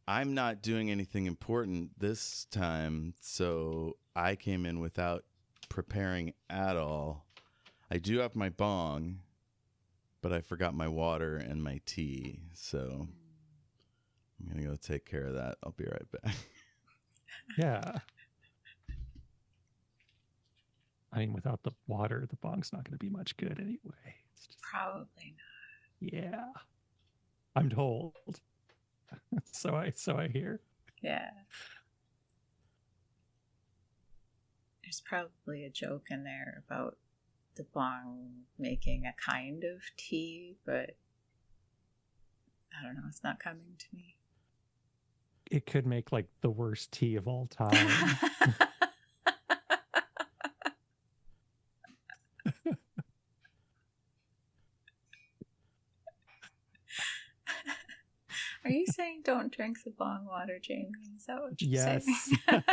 I'm not doing anything important this time, so I came in without preparing at all. I do have my bong, but I forgot my water and my tea, so I'm going to go take care of that. I'll be right back. Yeah. I mean, without the water, the bong's not going to be much good anyway. It's just, Probably not. yeah. I'm told. So I hear. Yeah. There's probably a joke in there about the bong making a kind of tea, but I don't know. It's not coming to me. It could make like the worst tea of all time. Are you saying don't drink the bong water, Jayme? Is that what you're Yes. saying?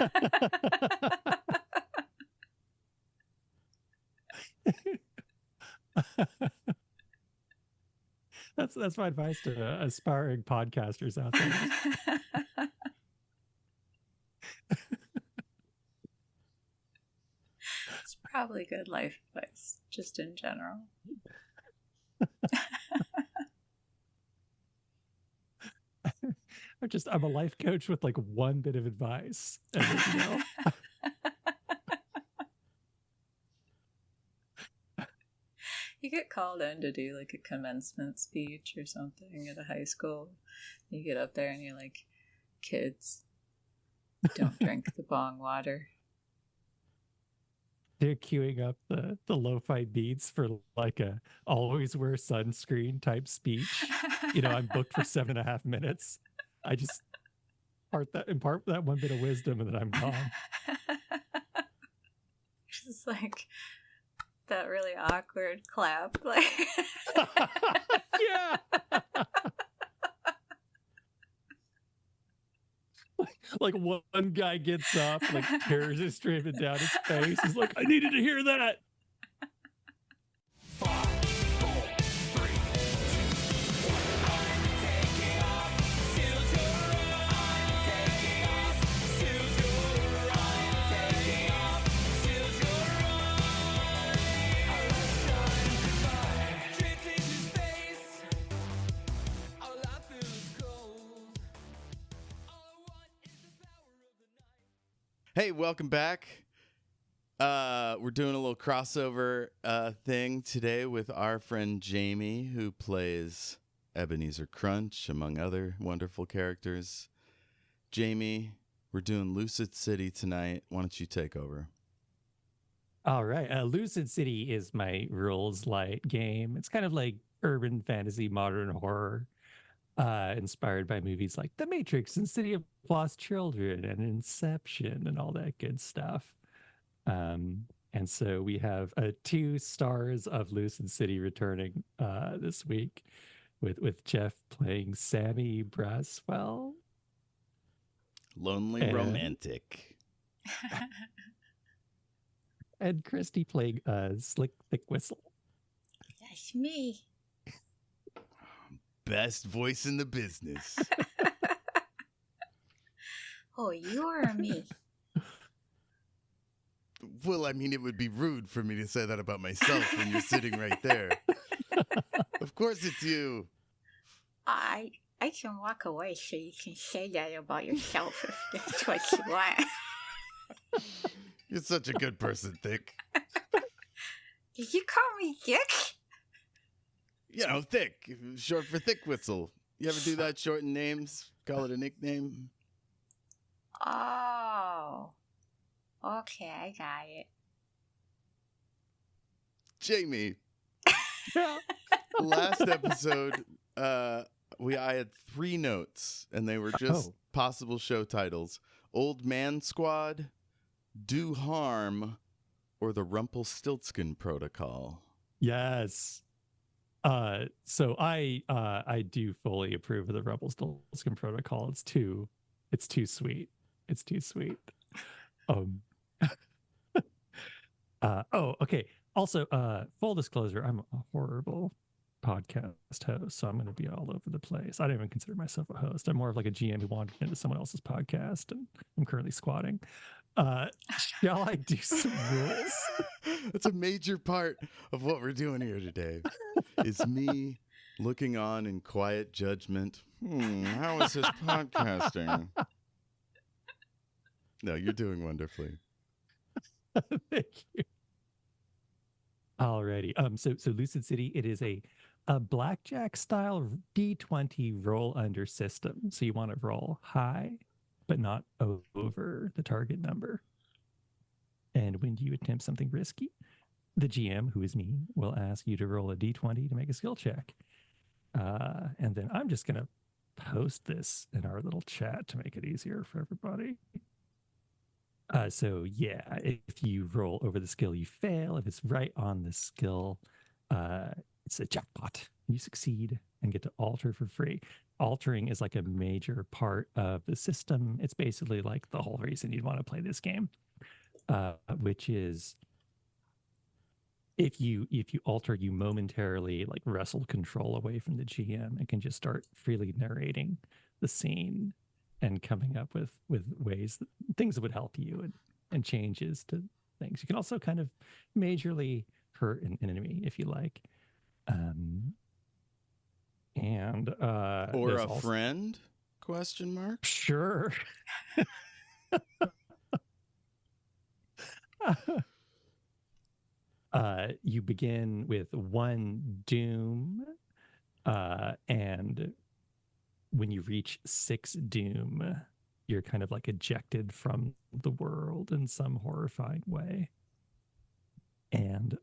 That's my advice to aspiring podcasters out there. It's probably good life advice, just in general. I'm a life coach with like one bit of advice. And then, You get called in to do like a commencement speech or something at a high school. You get up there and you're like, kids, don't drink the bong water. They're queuing up the lo-fi beats for like a always wear sunscreen type speech. I'm booked for 7.5 minutes. I just impart that one bit of wisdom and then I'm gone. Just like that really awkward clap. Like yeah. Like one guy gets up, like tears is streaming down his face. He's like, I needed to hear that. 5, 4, 3, 2, 1. I'm taking off. Still to I'm taking off. Still to I'm taking off. Still to I'm drifting to space. Our life is cold. All I want is the power of the night. Hey, welcome back. We're doing a little crossover thing today with our friend Jayme, who plays Ebenezer Crunch, among other wonderful characters. Jayme, we're doing Lucid City tonight. Why don't you take over? All right. Lucid City is my rules light game. It's kind of like urban fantasy, modern horror, inspired by movies like The Matrix and City of Lost Children and Inception and all that good stuff. And so we have 2 stars of Lucid City returning this week with Jeff playing Sammy Brasswell. Lonely romantic. And Kristy playing Slick Thickwhistle. that's me. Best voice in the business. Oh, you or me? Well, I mean, it would be rude for me to say that about myself when you're sitting right there. Of course it's you. I can walk away so you can say that about yourself if that's what you want. You're such a good person, Thick. Did you call me Dick? Thick. Short for Thickwhistle. You ever do that, shorten names? Call it a nickname? Oh. Okay, I got it. Jayme. Last episode, I had 3 notes, and they were just possible show titles. Old Man Squad, Do Harm, or the Rumpelstiltskin Protocol. Yes. So I do fully approve of the Rumpelstiltskin Protocol. It's too sweet. It's too sweet. Okay. Also, full disclosure, I'm a horrible podcast host, so I'm going to be all over the place. I don't even consider myself a host. I'm more of like a GM who wandered into someone else's podcast, and I'm currently squatting. Shall I do some rules? That's a major part of what we're doing here today. Is me looking on in quiet judgment. How is this podcasting? No, you're doing wonderfully. Thank you. Alrighty. So Lucid City, it is a blackjack style D20 roll under system. So you want to roll high, but not over the target number. And when you attempt something risky, the GM, who is me, will ask you to roll a D20 to make a skill check. And then I'm just going to post this in our little chat to make it easier for everybody. So yeah, if you roll over the skill, you fail. If it's right on the skill, it's a jackpot. You succeed and get to alter for free. Altering is like a major part of the system. It's basically like the whole reason you'd want to play this game, which is if you alter, you momentarily like wrestle control away from the GM and can just start freely narrating the scene and coming up with ways, things that would help you and changes to things. You can also kind of majorly hurt an enemy if you like. Or a friend? Question mark. Sure. You begin with 1 doom, and when you reach 6 doom, you're kind of like ejected from the world in some horrifying way. And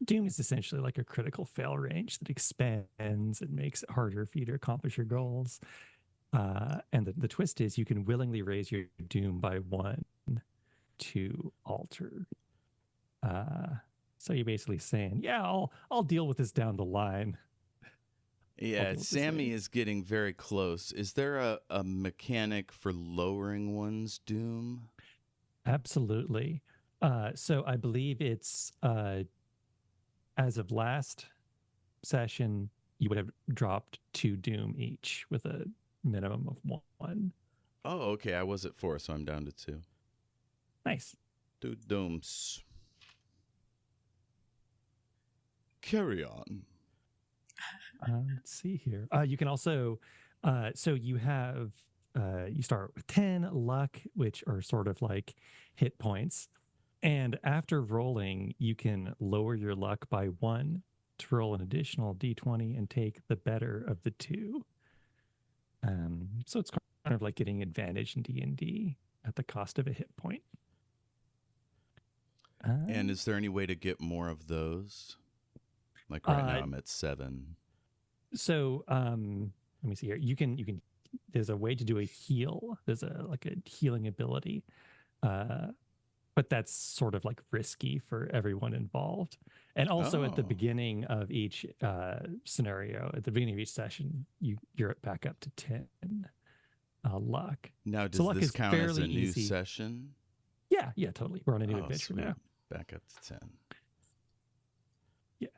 doom is essentially like a critical fail range that expands and makes it harder for you to accomplish your goals. And the twist is you can willingly raise your doom by 1 to alter. So you're basically saying, yeah, I'll deal with this down the line. Yeah, Sammy is getting very close. Is there a mechanic for lowering one's doom? Absolutely. So I believe it's as of last session, you would have dropped 2 doom each with a minimum of 1. Oh, okay. I was at 4, so I'm down to 2. Nice. 2 dooms. Carry on. Let's see here. You can also, so you have, you start with 10 luck, which are sort of like hit points. And after rolling, you can lower your luck by 1 to roll an additional D20 and take the better of the 2. So it's kind of like getting advantage in D&D at the cost of a hit point. And is there any way to get more of those? Like right now I'm at 7. So let me see here. You can there's a way to do a heal. There's a healing ability. But that's sort of like risky for everyone involved. And also at the beginning of each scenario, at the beginning of each session, you're back up to 10 luck. Now, does so luck this is count as a new easy. session? Yeah, totally. We're on a new adventure sweet. now. Back up to 10. Yeah.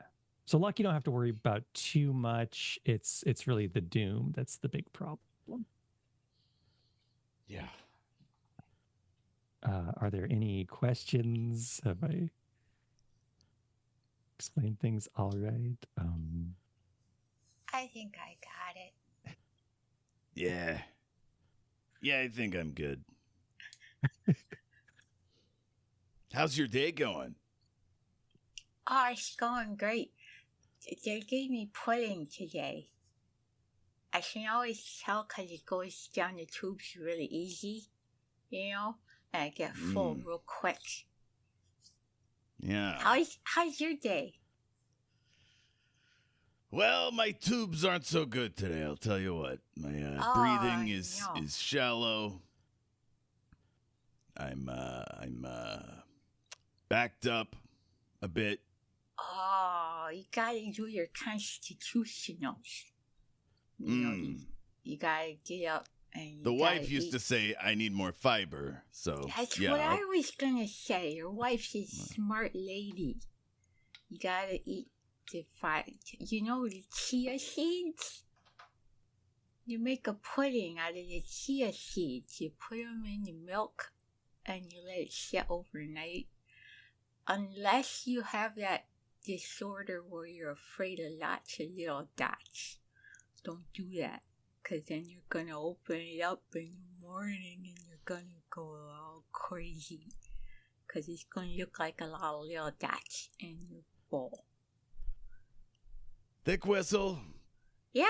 So luck, you don't have to worry about too much. It's really the doom that's the big problem. Yeah. Are there any questions? Have I explained things all right? I think I got it. Yeah. Yeah, I think I'm good. How's your day going? Oh, it's going great. They gave me pudding today. I can always tell because it goes down the tubes really easy, you know? And I get full real quick. Yeah. How's your day? Well, my tubes aren't so good today, I'll tell you what. My breathing is shallow. I'm backed up a bit. Oh, you gotta do your constitutionals. You know, you gotta get up and the wife used to say I need more fiber, so that's yeah. what I was gonna say. Your wife's a smart lady. You gotta eat the chia seeds? You make a pudding out of the chia seeds. You put them in the milk and you let it sit overnight. Unless you have that disorder where you're afraid of lots of little dots. Don't do that, because then you're going to open it up in the morning and you're going to go all crazy, because it's going to look like a lot of little dots in your bowl. Thickwhistle, Yeah?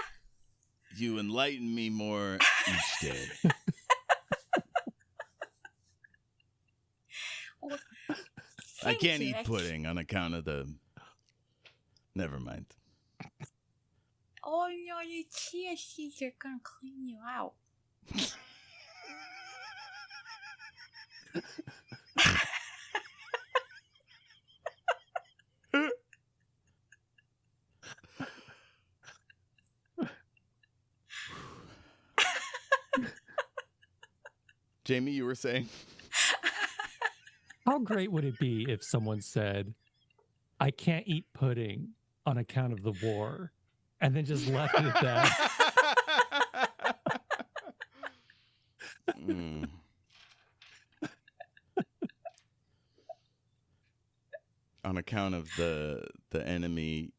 you enlighten me more each day. Well, I thank can't you. eat That's- pudding on account of the... Never mind. Oh no, the chia seeds are going to clean you out. Jayme, you were saying? How great would it be if someone said, I can't eat pudding on account of the war, and then just left it at that? Mm. On account of the enemy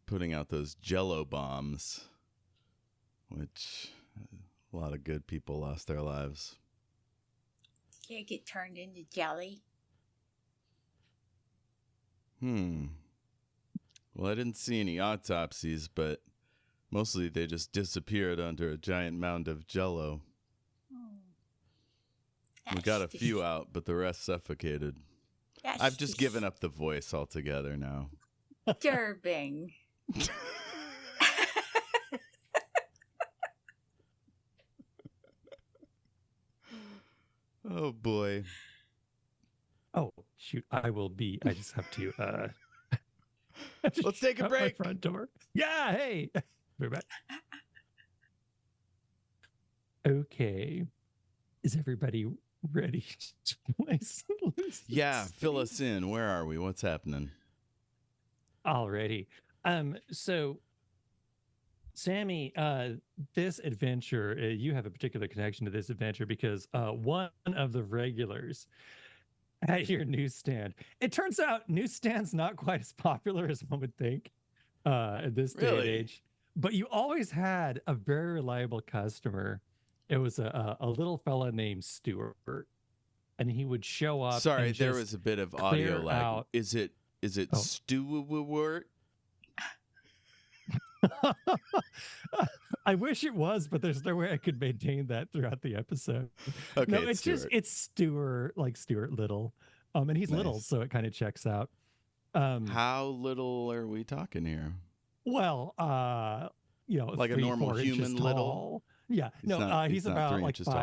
putting out those Jello bombs, which a lot of good people lost their lives. Can't get turned into jelly. Well, I didn't see any autopsies, but mostly they just disappeared under a giant mound of Jello. We got a few out, but the rest suffocated. I've just given up the voice altogether now. Disturbing. Oh, boy. Oh, shoot. I just have to Let's take a shut my break. front door. Yeah, hey. We're back. Okay. Is everybody ready to play some Lucid Yeah, fill City? us in. Where are we? What's happening? Alrighty. So Sammy, this adventure, you have a particular connection to this adventure because one of the regulars at your newsstand, it turns out newsstand's not quite as popular as one would think at this day and Really? age, but you always had a very reliable customer. It was a little fella named Stuart, and he would show up. Sorry, and there just was a bit of audio clear lag. out- Is it Oh. Stuart? I wish it was, but there's no way I could maintain that throughout the episode. Okay, No, it's it's Stuart, like Stuart Little. And he's little, Nice. so it kind of checks out. How little are we talking here? Well, Like a 3, normal 4 inches human little? tall. Yeah, He's not- he's he's not about 3 like inches tall.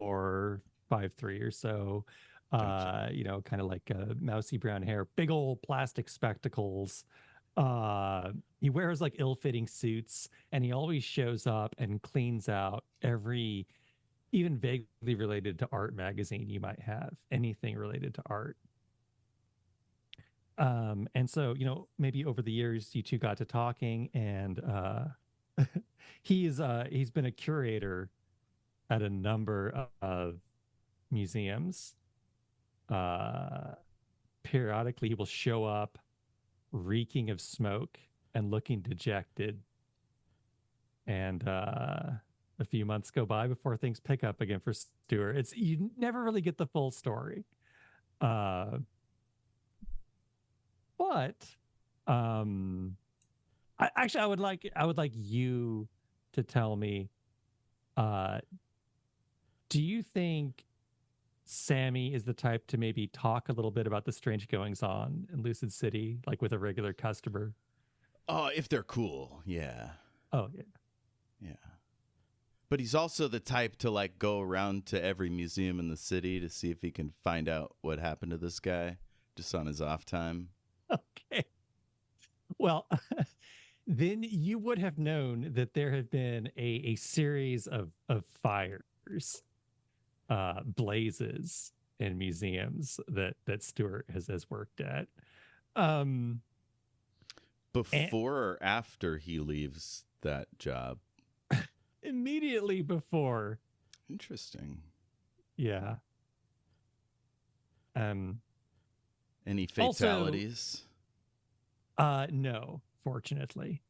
5'4", 5'3" or so. Gotcha. Kind of like mousy brown hair, big old plastic spectacles. He wears like ill-fitting suits, and he always shows up and cleans out every, even vaguely related to art magazine you might have, anything related to art. And so, maybe over the years you two got to talking, and he's been a curator at a number of museums. Periodically he will show up reeking of smoke and looking dejected. And a few months go by before things pick up again for Stuart. You never really get the full story. But I would like you to tell me, do you think Sammy is the type to maybe talk a little bit about the strange goings on in Lucid City, like with a regular customer? Oh, if they're cool, yeah. Oh, yeah. Yeah. But he's also the type to like go around to every museum in the city to see if he can find out what happened to this guy just on his off time. Okay. Well, then you would have known that there have been a series of fires, blazes in museums that Stuart has worked at. Before or after he leaves that job? Immediately before. Interesting. Yeah. Any Also- fatalities? No, fortunately.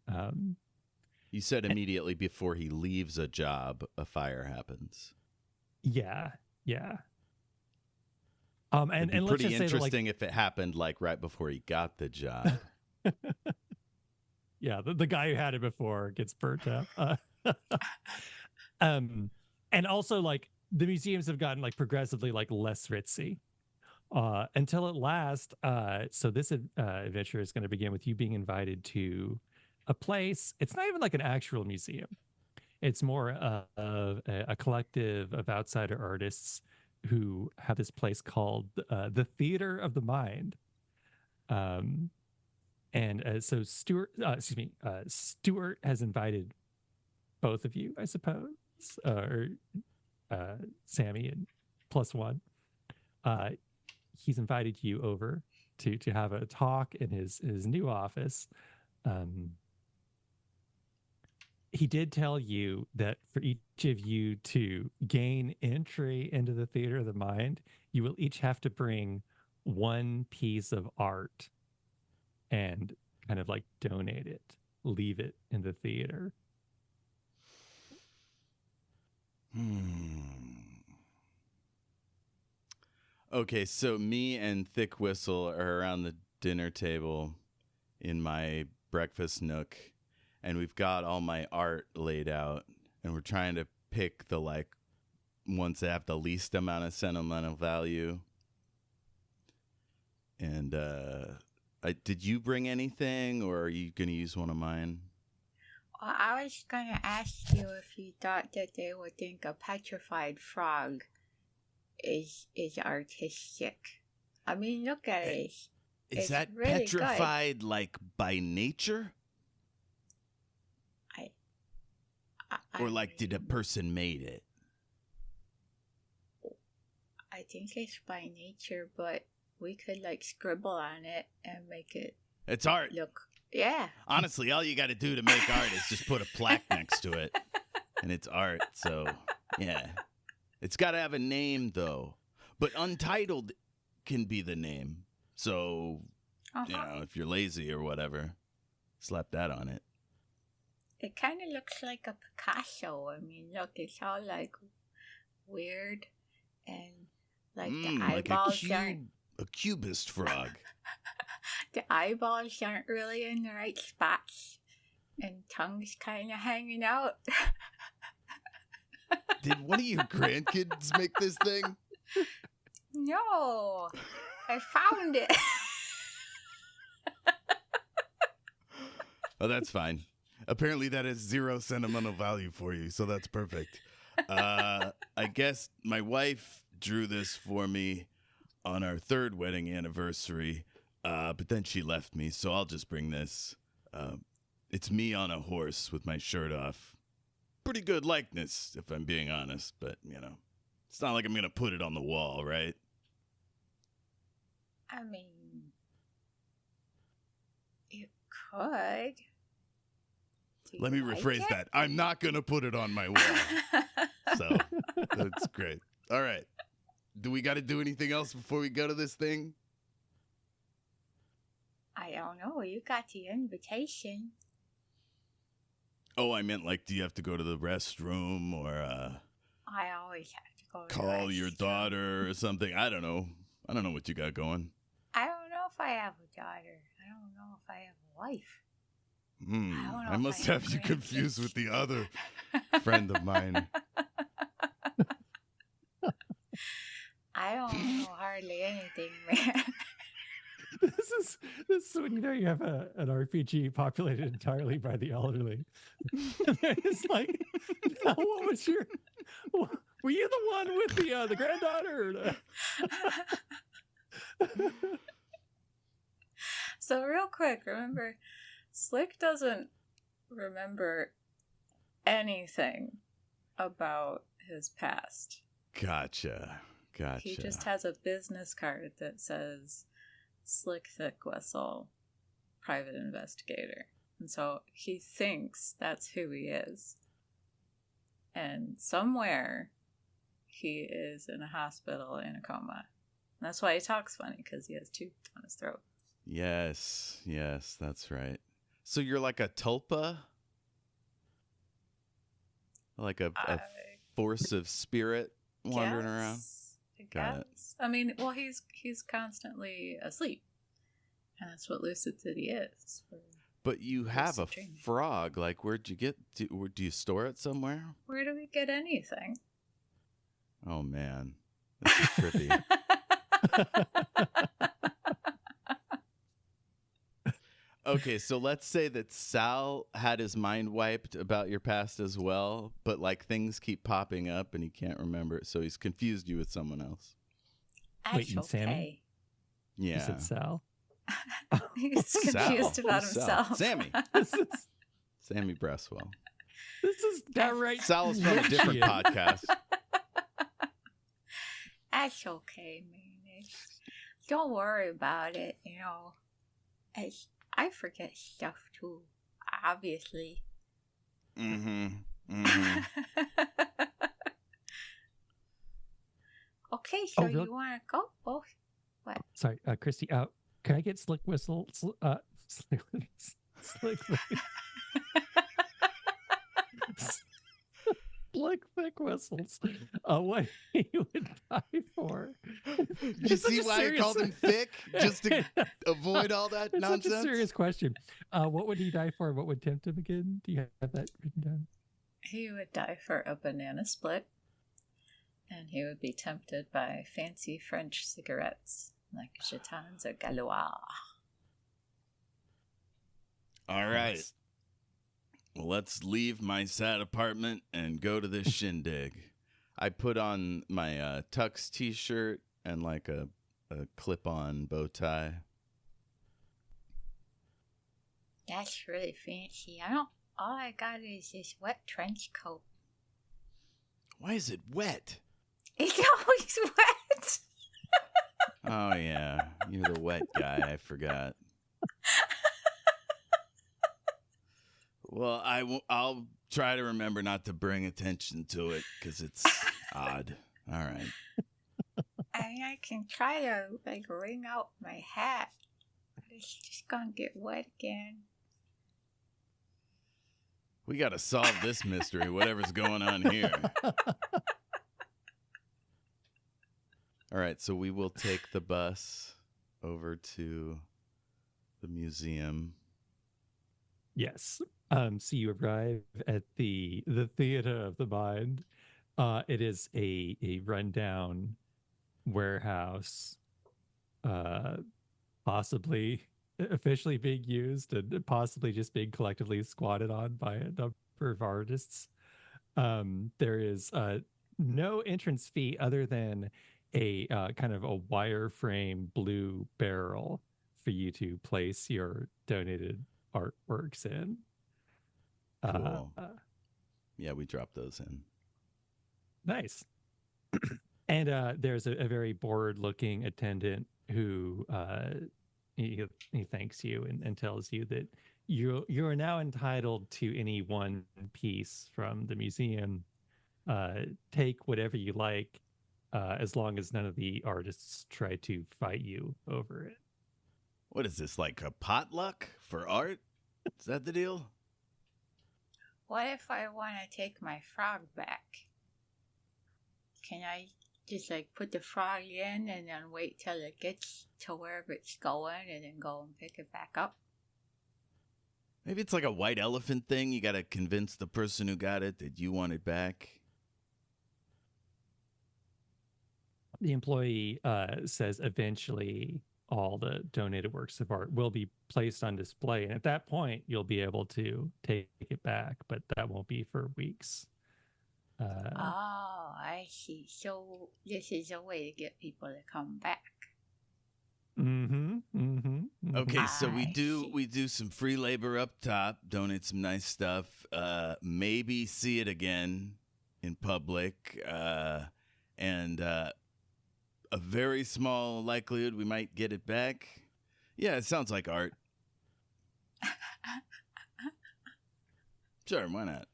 You said immediately before he leaves a job, a fire happens. Yeah. It'd And be let's pretty just say that, like, interesting if it happened like right before he got the job. yeah, the guy who had it before gets burnt out. And also, like, the museums have gotten like progressively like less ritzy until at last. So this adventure is going to begin with you being invited to a place. It's not even like an actual museum. It's more of a collective of outsider artists who have this place called the Theater of the Mind. And so Stuart has invited both of you, I suppose, or Sammy and plus one. He's invited you over to have a talk in his new office. He did tell you that for each of you to gain entry into the Theater of the Mind, you will each have to bring one piece of art and kind of like donate it, leave it in the theater. Okay, so me and Thickwhistle are around the dinner table in my breakfast nook, and we've got all my art laid out, and we're trying to pick the like ones that have the least amount of sentimental value. And did you bring anything, or are you going to use one of mine? Well, I was going to ask you if you thought that they would think a petrified frog is artistic. I mean, look at it. Is It's that really good. petrified like by nature? Or like did a person made it? I think it's by nature, but we could like scribble on it and make it It's art. look. Yeah. Honestly, all you got to do to make art is just put a plaque next to it, and it's art. So, yeah. It's got to have a name, though. But untitled can be the name. So, you know, if you're lazy or whatever, slap that on it. It kind of looks like a Picasso. I mean, look, it's all like weird and like the Like eyeballs aren't. a cubist frog. The eyeballs aren't really in the right spots, and tongue's kind of hanging out. Did one of your grandkids make this thing? No, I found it. Oh, that's fine. Apparently that has zero sentimental value for you, so that's perfect. I guess my wife drew this for me on our third wedding anniversary, but then she left me, so I'll just bring this. It's me on a horse with my shirt off. Pretty good likeness, if I'm being honest, but, you know, it's not like I'm going to put it on the wall, right? I mean, you could. Do Let me you like rephrase it? that. I'm not going to put it on my wall. So that's great. All right. Do we got to do anything else before we go to this thing? I don't know. You got the invitation. Oh, I meant like, do you have to go to the restroom or I always have to go to the call your restroom. daughter or something? I don't know. I don't know what you got going. I don't know if I have a daughter. I don't know if I have a wife. I don't know I if must I have have you confused grandkids. with the other friend of mine. I don't know hardly anything, man. This is when you know you have an RPG populated entirely by the elderly. And they're just like, now what was your? Were you the one with the granddaughter? Or the... So real quick, remember, Slick doesn't remember anything about his past. Gotcha. He just has a business card that says Slick Thickwhistle private investigator. And so he thinks that's who he is. And somewhere he is in a hospital in a coma. And that's why he talks funny, because he has tooth on his throat. Yes, that's right. So you're like a tulpa? Like a force of spirit wandering around? I Got it. guess. I mean, well, he's constantly asleep. And that's what Lucid City is. But you have a lucid dreaming. frog. Like, where'd you get? Do you store it somewhere? Where do we get anything? Oh man, this is trippy. Okay, so let's say that Sal had his mind wiped about your past as well, but like things keep popping up and he can't remember it, so he's confused you with someone else. Wait, That's and Sammy? okay. Yeah. You said Sal. He's Sal. confused about Who's Sal? himself. Sammy. This is, Sammy Brasswell. this is downright. Sal is from a different Richardson. podcast. That's okay, man. Don't worry about it. You know, I forget stuff too. Obviously. Okay, so Oh, really? you want to go? Oh, what? Sorry, Kristy. Can I get Thickwhistle? Slick Thickwhistles. What he would die for? You It's such see a why I serious- called him thick? Just to avoid all that It's nonsense? such a serious question. What would he die for? What would tempt him again? Do you have that written down? He would die for a banana split. And he would be tempted by fancy French cigarettes, like Gitans or Galois. All right. Nice. Well, let's leave my sad apartment and go to this shindig. I put on my Tux t-shirt and like a clip-on bow tie. That's really fancy. All I got is this wet trench coat. Why is it wet? It's always wet. Oh, yeah. You're the wet guy. I forgot. Well, I'll try to remember not to bring attention to it because it's odd. All right. I can try to like wring out my hat. It's just gonna get wet again. We got to solve this mystery, whatever's going on here. All right, so we will take the bus over to the museum. Yes. So you arrive at the Theater of the Mind. It is a rundown warehouse, possibly officially being used and possibly just being collectively squatted on by a number of artists. There is no entrance fee other than a kind of a wireframe blue barrel for you to place your donated artworks in. Cool. Yeah, we dropped those in. Nice. And there's a very bored looking attendant who he thanks you and tells you that you are now entitled to any one piece from the museum. Take whatever you like, as long as none of the artists try to fight you over it. What is this, like a potluck for art? Is that the deal? What if I want to take my frog back? Can I just like put the frog in and then wait till it gets to wherever it's going and then go and pick it back up? Maybe it's like a white elephant thing. You got to convince the person who got it that you want it back. The employee says eventually all the donated works of art will be placed on display. And at that point, you'll be able to take it back, but that won't be for weeks. Oh, I see. So this is a way to get people to come back. Okay, so we I do some free labor up top, donate some nice stuff, maybe see it again in public, and a very small likelihood we might get it back. Yeah, it sounds like art. Sure, why not?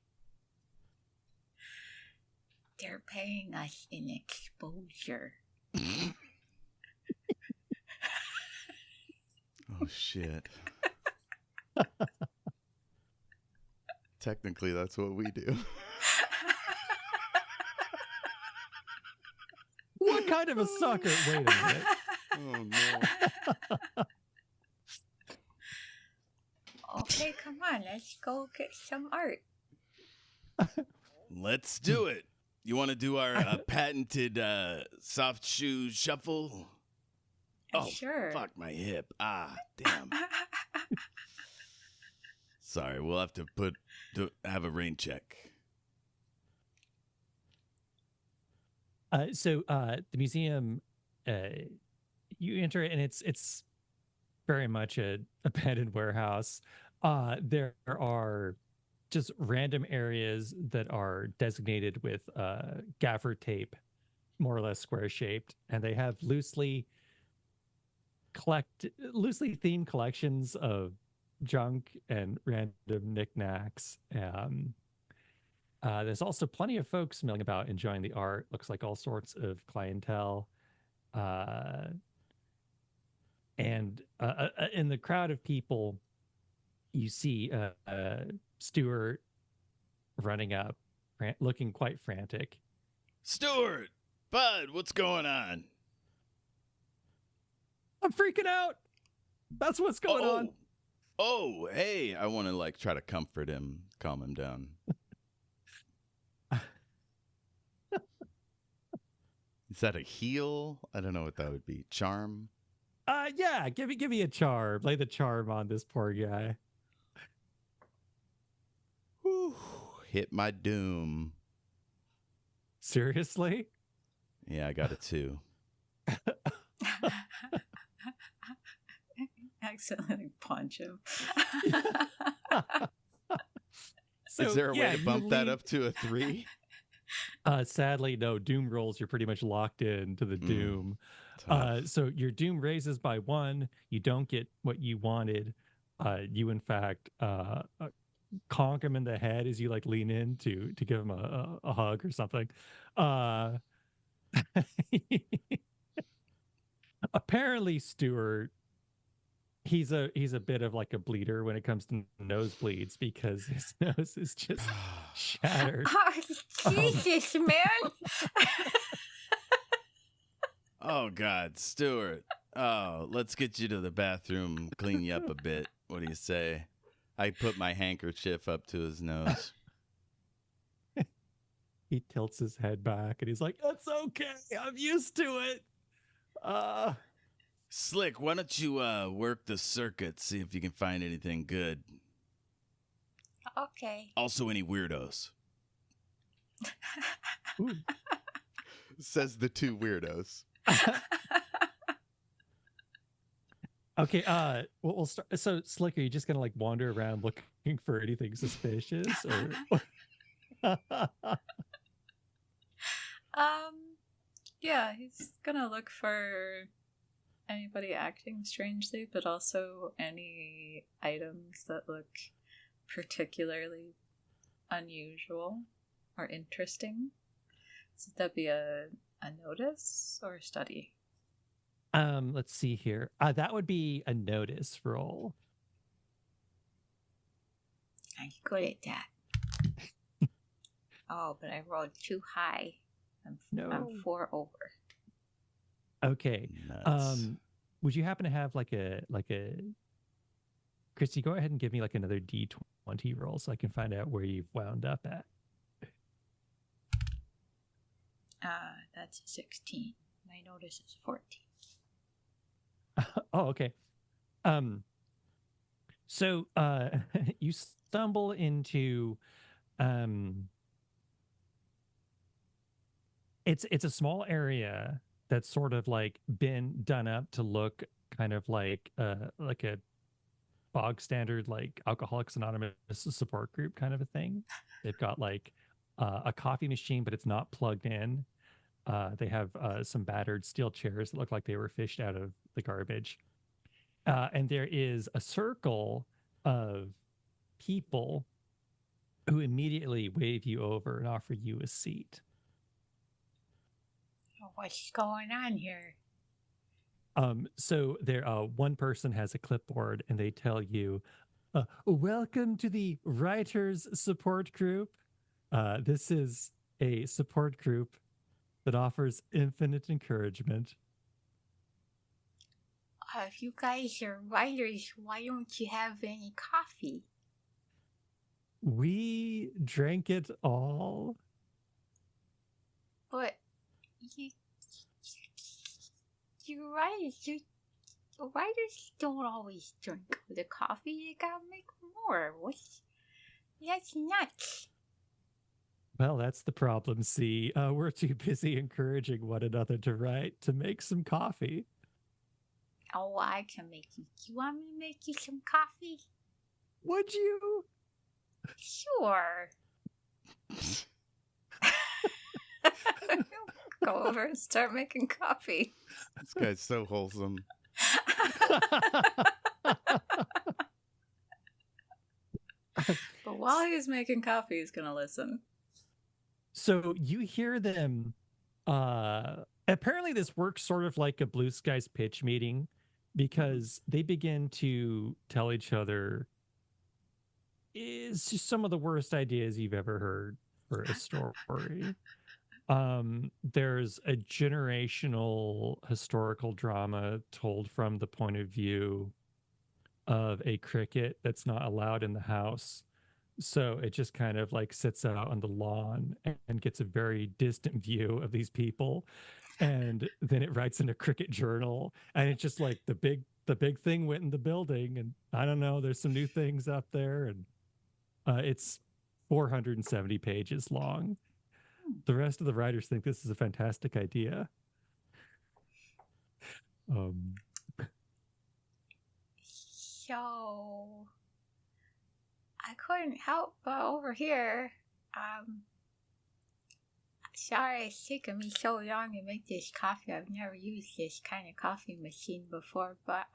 They're paying us in exposure. Oh, shit. Technically, that's what we do. What kind of a sucker? Wait a minute. Oh, no. Okay, come on, let's go get some art. Let's do it. You want to do our patented soft shoe shuffle? Oh, Sure. fuck my hip. Ah, damn. Sorry, we'll have to have a rain check. So the museum, you enter it and it's very much a abandoned warehouse. There are just random areas that are designated with gaffer tape, more or less square shaped, and they have loosely themed collections of junk and random knickknacks. There's also plenty of folks milling about enjoying the art. Looks like all sorts of clientele. And in the crowd of people, you see Stuart running up, looking quite frantic. Stuart! Bud, what's going on? I'm freaking out. That's what's going on. Oh, hey. I want to try to comfort him, calm him down. Is that a heal? I don't know what that would be. Charm? Yeah, give me a charm. Lay the charm on this poor guy. Whew. Hit my doom. Seriously? Yeah, I got it too. Accidentally punch him. Is there a way to bump that up to a 3? Sadly, no. Doom rolls, you're pretty much locked into the doom. So your doom raises by 1. You don't get what you wanted. You, in fact, conk him in the head as you lean in to give him a hug or something. Apparently, Stuart, he's a bit of a bleeder when it comes to nosebleeds because his nose is just shattered. Oh, Jesus, man. Oh, God, Stuart. Oh, let's get you to the bathroom, clean you up a bit. What do you say? I put my handkerchief up to his nose. He tilts his head back and he's like, "That's okay. I'm used to it." Slick, why don't you work the circuit, see if you can find anything good. Okay. Also, any weirdos. Ooh. Says the 2 weirdos. Okay, we'll start. So, Slick, are you just gonna wander around looking for anything suspicious, or? Yeah, he's gonna look for anybody acting strangely, but also any items that look particularly unusual or interesting. So that'd be a notice or a study. Let's see here. That would be a notice roll. I'm good at that. Oh, but I rolled too high. I'm 4 over. Okay. Nuts. Would you happen to have a Kristy, go ahead and give me another D20 roll so I can find out where you've wound up at. That's a 16. My notice is 14. Oh, okay. So you stumble into it's a small area that's sort of been done up to look kind of like a bog standard Alcoholics Anonymous support group kind of a thing. They've got a coffee machine, but it's not plugged in. They have some battered steel chairs that look like they were fished out of the garbage. And there is a circle of people who immediately wave you over and offer you a seat. What's going on here? So there, one person has a clipboard and they tell you, welcome to the Writers Support Group. This is a support group that offers infinite encouragement. If you guys are writers, why don't you have any coffee? We drank it all. But you writers don't always drink the coffee. They gotta make more. That's nuts. Well, that's the problem, see. We're too busy encouraging one another to write to make some coffee. Oh, I can make you. Do you want me to make you some coffee? Would you? Sure. Go over and start making coffee. This guy's so wholesome. But while he's making coffee, he's gonna listen. So you hear them. Apparently, this works sort of like a Blue Skies pitch meeting, because they begin to tell each other it's just some of the worst ideas you've ever heard for a story. There's a generational historical drama told from the point of view of a cricket that's not allowed in the house. So it just kind of like sits out on the lawn and gets a very distant view of these people. And then it writes in a cricket journal, and it's just like the big thing went in the building, and I don't know, there's some new things up there, and it's 470 pages long. The rest of the writers think this is a fantastic idea. So I couldn't help but over here. Sorry it's taken me so long to make this coffee. I've never used this kind of coffee machine before, but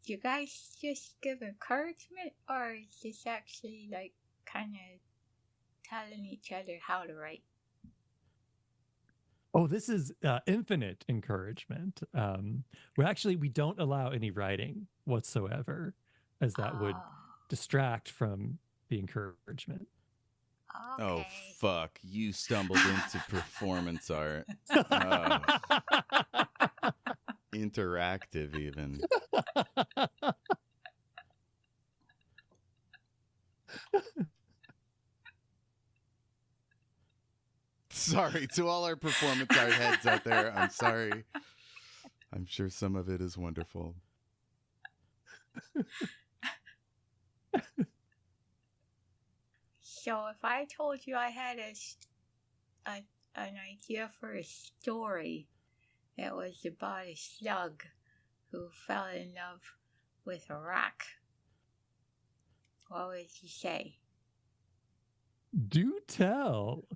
do you guys just give encouragement, or is this actually like kind of telling each other how to write? Oh, this is infinite encouragement. We don't allow any writing whatsoever, as that would distract from the encouragement. Okay. Oh, fuck. You stumbled into performance art. Oh. Interactive, even. Sorry to all our performance art heads out there. I'm sorry. I'm sure some of it is wonderful. So if I told you I had an idea for a story that was about a slug who fell in love with a rock, what would you say? Do tell.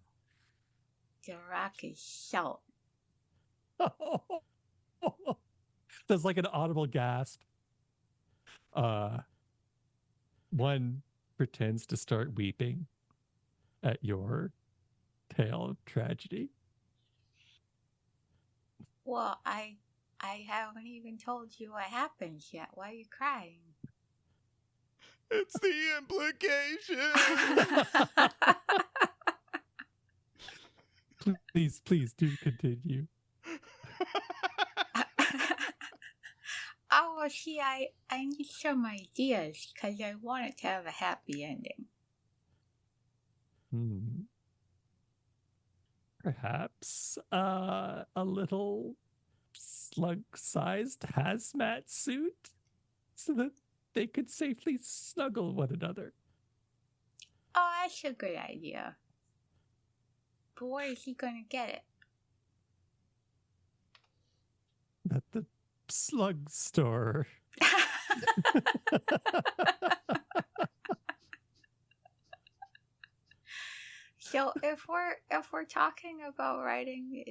The rock is salt. There's like an audible gasp. One pretends to start weeping at your tale of tragedy. Well, I haven't even told you what happens yet. Why are you crying? It's the implication. Please do continue. Oh, well, see, I need some ideas because I want it to have a happy ending. Perhaps a little slug-sized hazmat suit so that they could safely snuggle one another. Oh, that's a good idea. But where is he going to get it? At the slug store. So if we're talking about writing,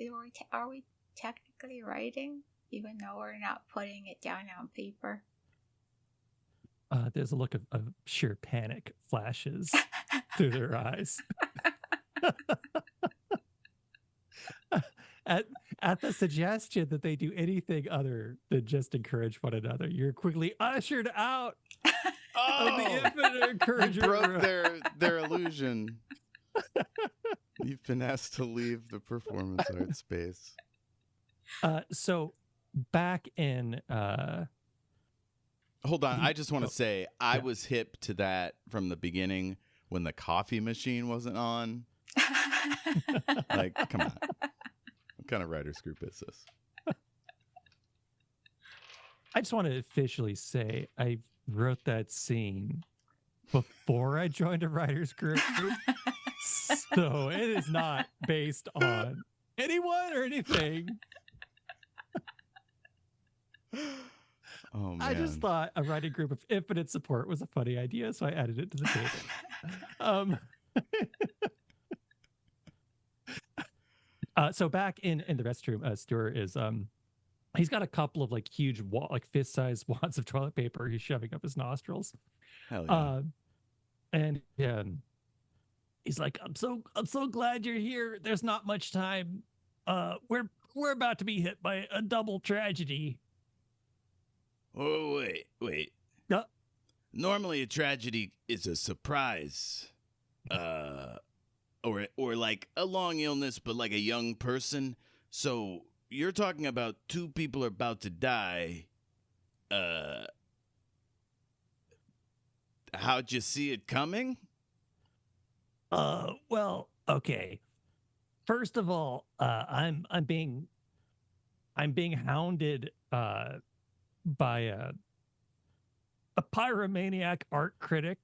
are we technically writing, even though we're not putting it down on paper? there's a look of sheer panic flashes through their eyes. At the suggestion that they do anything other than just encourage one another, you're quickly ushered out of the infinite You encouragement broke room. their illusion. You've been asked to leave the performance art space. So back in Hold on, I just want Oh, to say I yeah. was hip to that from the beginning when the coffee machine wasn't on. Like, come on. What kind of writers group is this? I just want to officially say I wrote that scene before I joined a writer's group. So it is not based on anyone or anything. Oh man. I just thought a writing group of infinite support was a funny idea, so I added it to the table. So back in the restroom, Stuart is he's got a couple of like huge like fist-sized wads of toilet paper he's shoving up his nostrils. Hell yeah. And he's like, I'm so glad you're here. There's not much time. We're about to be hit by a double tragedy. Oh wait. Yeah. Normally a tragedy is a surprise. Or like a long illness, but like a young person. So you're talking about two people are about to die. How'd you see it coming? Well, okay. First of all, I'm being hounded by a pyromaniac art critic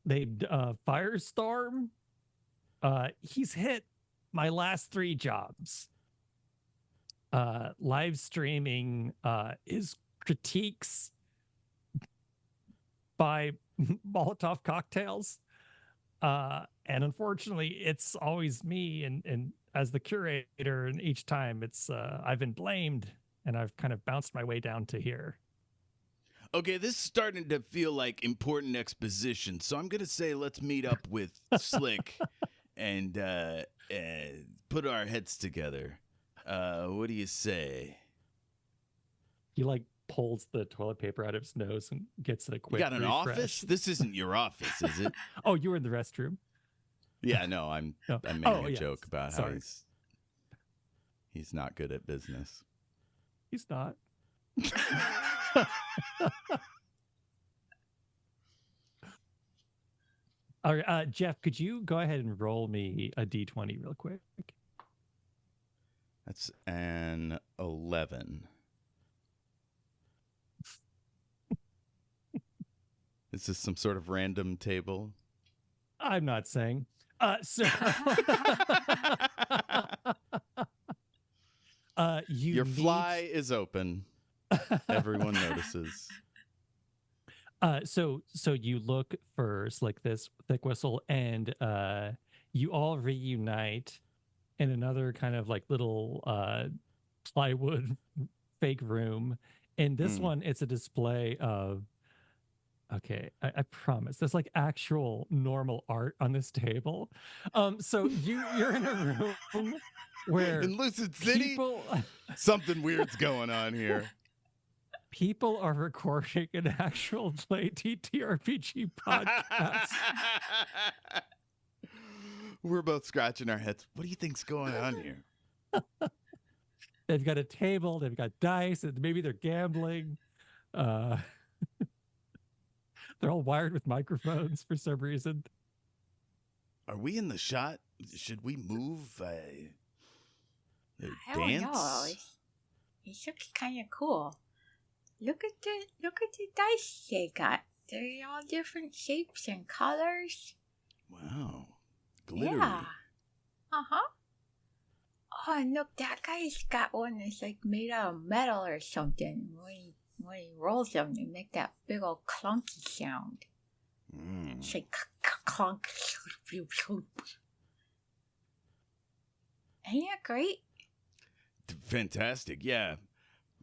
named Firestorm. He's hit my last 3 jobs. Live streaming his critiques by Molotov cocktails. And unfortunately, it's always me and as the curator, and each time it's I've been blamed, and I've kind of bounced my way down to here. Okay, this is starting to feel like important exposition. So I'm gonna say let's meet up with Slick and put our heads together. What do you say? He like pulls the toilet paper out of his nose and gets a You quick got an refresh. office? This isn't your office, is it? Oh, you were in the restroom. Yeah, no, I'm No. making Oh, a yeah. joke about how Sorry. he's not good at business. He's not. All right, Jeff, could you go ahead and roll me a d20 real quick? That's an 11. Is this some sort of random table? I'm not saying. So you Your need- fly is open. Everyone notices. So you look for like this Thickwhistle, and you all reunite in another kind of like little plywood fake room. In this one, it's a display of. Okay, I promise. There's like actual normal art on this table. So you're in a room where In Lucid City, something weird's going on here. people are recording an actual Play TTRPG podcast. We're both scratching our heads. What do you think's going on here? They've got a table, they've got dice, and maybe they're gambling. They're all wired with microphones for some reason. Are we in the shot? Should we move? I don't know. Dance? It looks kind of cool. Look at the dice they got. They're all different shapes and colors. Wow. Glittery. Yeah. Uh-huh. Oh, and look, that guy's got one that's like made out of metal or something. When he rolls them, they make that big old clunky sound. It's like clunk. Ain't that great? Fantastic. Yeah.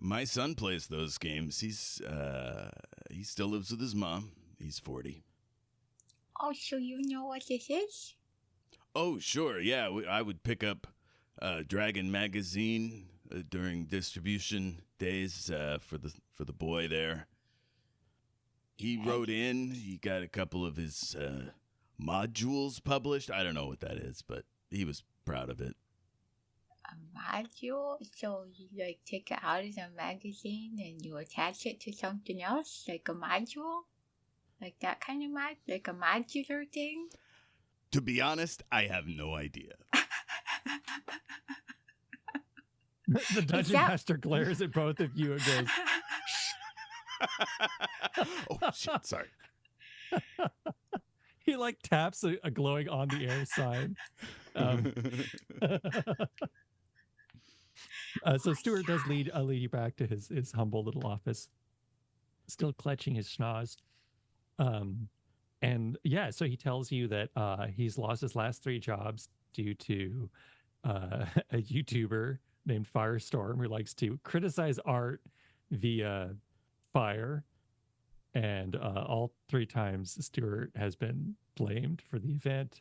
My son plays those games. He still lives with his mom. He's 40. Oh, so you know what this is? Oh, sure. Yeah, I would pick up Dragon magazine during distribution days for the boy there. He wrote in. He got a couple of his modules published. I don't know what that is, but he was proud of it. A module? So you like take it out of the magazine and you attach it to something else, like a module? Like that kind of like a modular thing? To be honest, I have no idea. The dungeon that- master glares at both of you and goes, Oh, shit. Sorry. he like taps a glowing on the air sign. So Stuart does lead you back to his humble little office, still clutching his schnoz. And yeah, so he tells you that he's lost his last 3 jobs due to a YouTuber named Firestorm who likes to criticize art via fire. And all 3 times Stuart has been blamed for the event.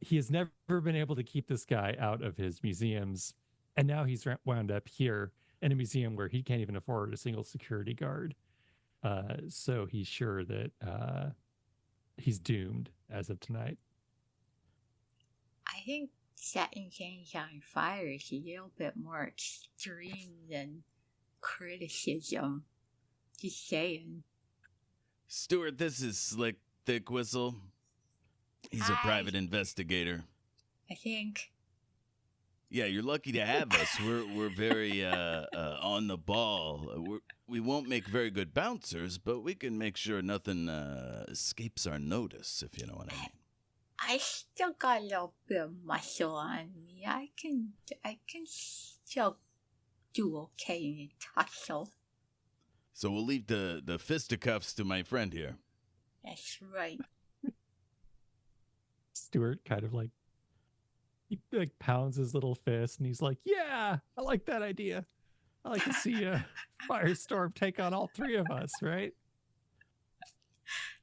He has never been able to keep this guy out of his museums. And now he's wound up here in a museum where he can't even afford a single security guard. So he's sure that he's doomed as of tonight. I think setting things on fire is a little bit more extreme than criticism. Just saying. Stuart, this is Slick Thickwhistle. He's a Hi. private investigator. I think. Yeah, you're lucky to have us. We're very on the ball. We won't make very good bouncers, but we can make sure nothing escapes our notice, if you know what I mean. I still got a little bit of muscle on me. I can still do okay in a tussle. So we'll leave the fisticuffs to my friend here. That's right. Stuart kind of like, he like pounds his little fist and he's like, yeah, I like that idea. I like to see a Firestorm take on all 3 of us, right?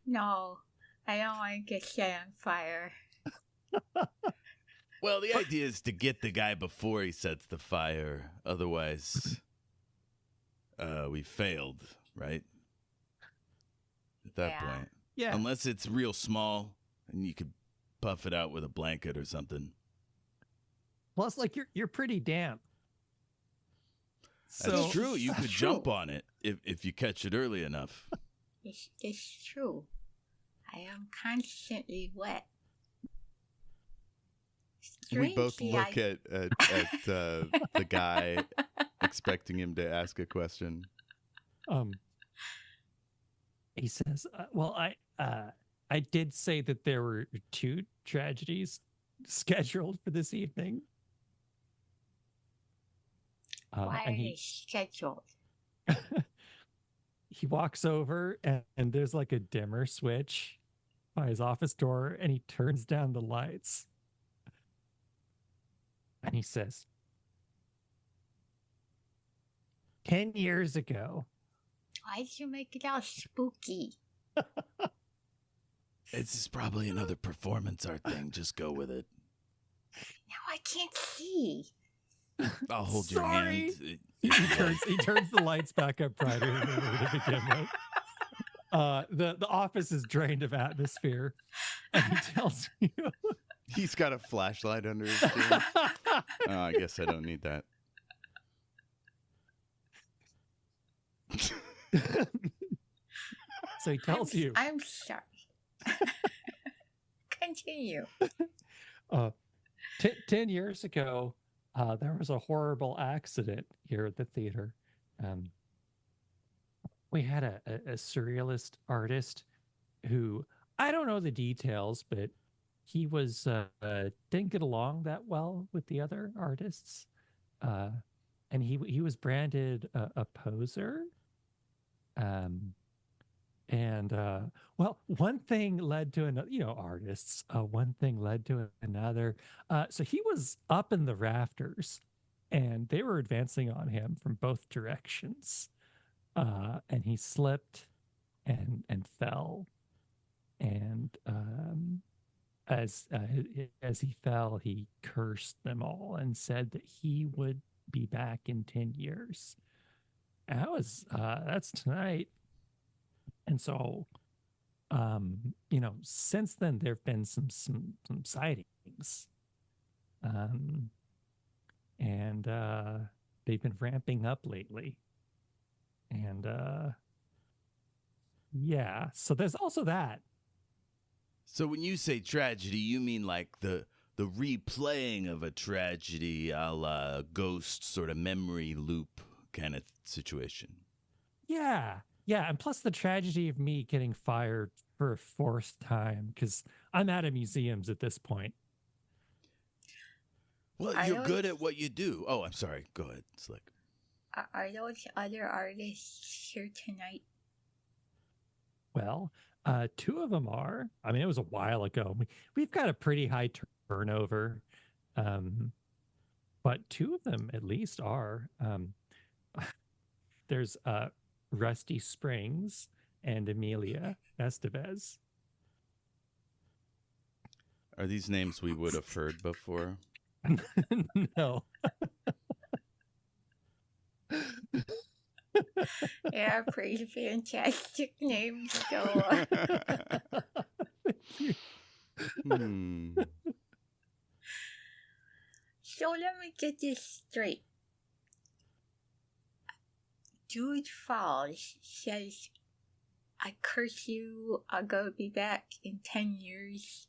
No, I don't want to get set on fire. Well, the idea is to get the guy before he sets the fire. Otherwise, we failed, right? At that Yeah. point. Yeah. Unless it's real small and you could puff it out with a blanket or something. Plus, like you're pretty damp. That's So- true. You could That's jump true. on it if you catch it early enough. It's true. I am constantly wet. We both Strangely, look at the guy, expecting him to ask a question. He says, well, I did say that there were 2 tragedies scheduled for this evening. Why are And they scheduled? he walks over and there's like a dimmer switch by his office door and he turns down the lights. And he says, 10 years ago, Why'd you make it all spooky? This is probably another performance art thing. Just go with it. Now I can't see. I'll hold your Sorry. hand. he turns the lights back up brighter than they were to begin with. The office is drained of atmosphere, and he tells you, He's got a flashlight under his chin. Oh, I guess I don't need that. so he tells you, I'm sorry. Continue. 10 years ago, there was a horrible accident here at the theater. We had a surrealist artist who, I don't know the details, but he was didn't get along that well with the other artists, and he was branded a poser. Well, one thing led to another, artists, one thing led to another. So he was up in the rafters and they were advancing on him from both directions. And he slipped and fell. And as he fell, he cursed them all and said that he would be back in 10 years. And that's tonight. And so, since then there have been some sightings, and they've been ramping up lately. And yeah, so there's also that. So when you say tragedy, you mean like the replaying of a tragedy, a la ghost sort of memory loop kind of situation. Yeah, and plus the tragedy of me getting fired for a fourth time because I'm out of museums at this point. Well, you're good at what you do. Oh, I'm sorry. Go ahead, Slick. Are those other artists here tonight? Well, two of them are. I mean, it was a while ago. We've got a pretty high turnover, but two of them at least are. There's Rusty Springs and Amelia Estevez. Are these names we would have heard before? No. Yeah, pretty fantastic names, though. So let me get this straight. Dude Falls says, I curse you, I'll go be back in 10 years.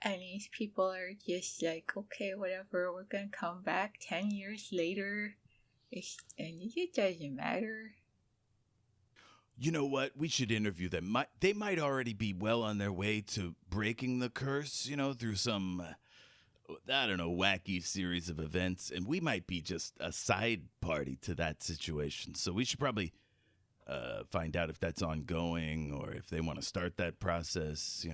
And these people are just like, okay, whatever, we're gonna come back 10 years later. And it doesn't matter. You know what? We should interview them. They might already be well on their way to breaking the curse, through some, wacky series of events. And we might be just a side party to that situation. So we should probably find out if that's ongoing or if they want to start that process.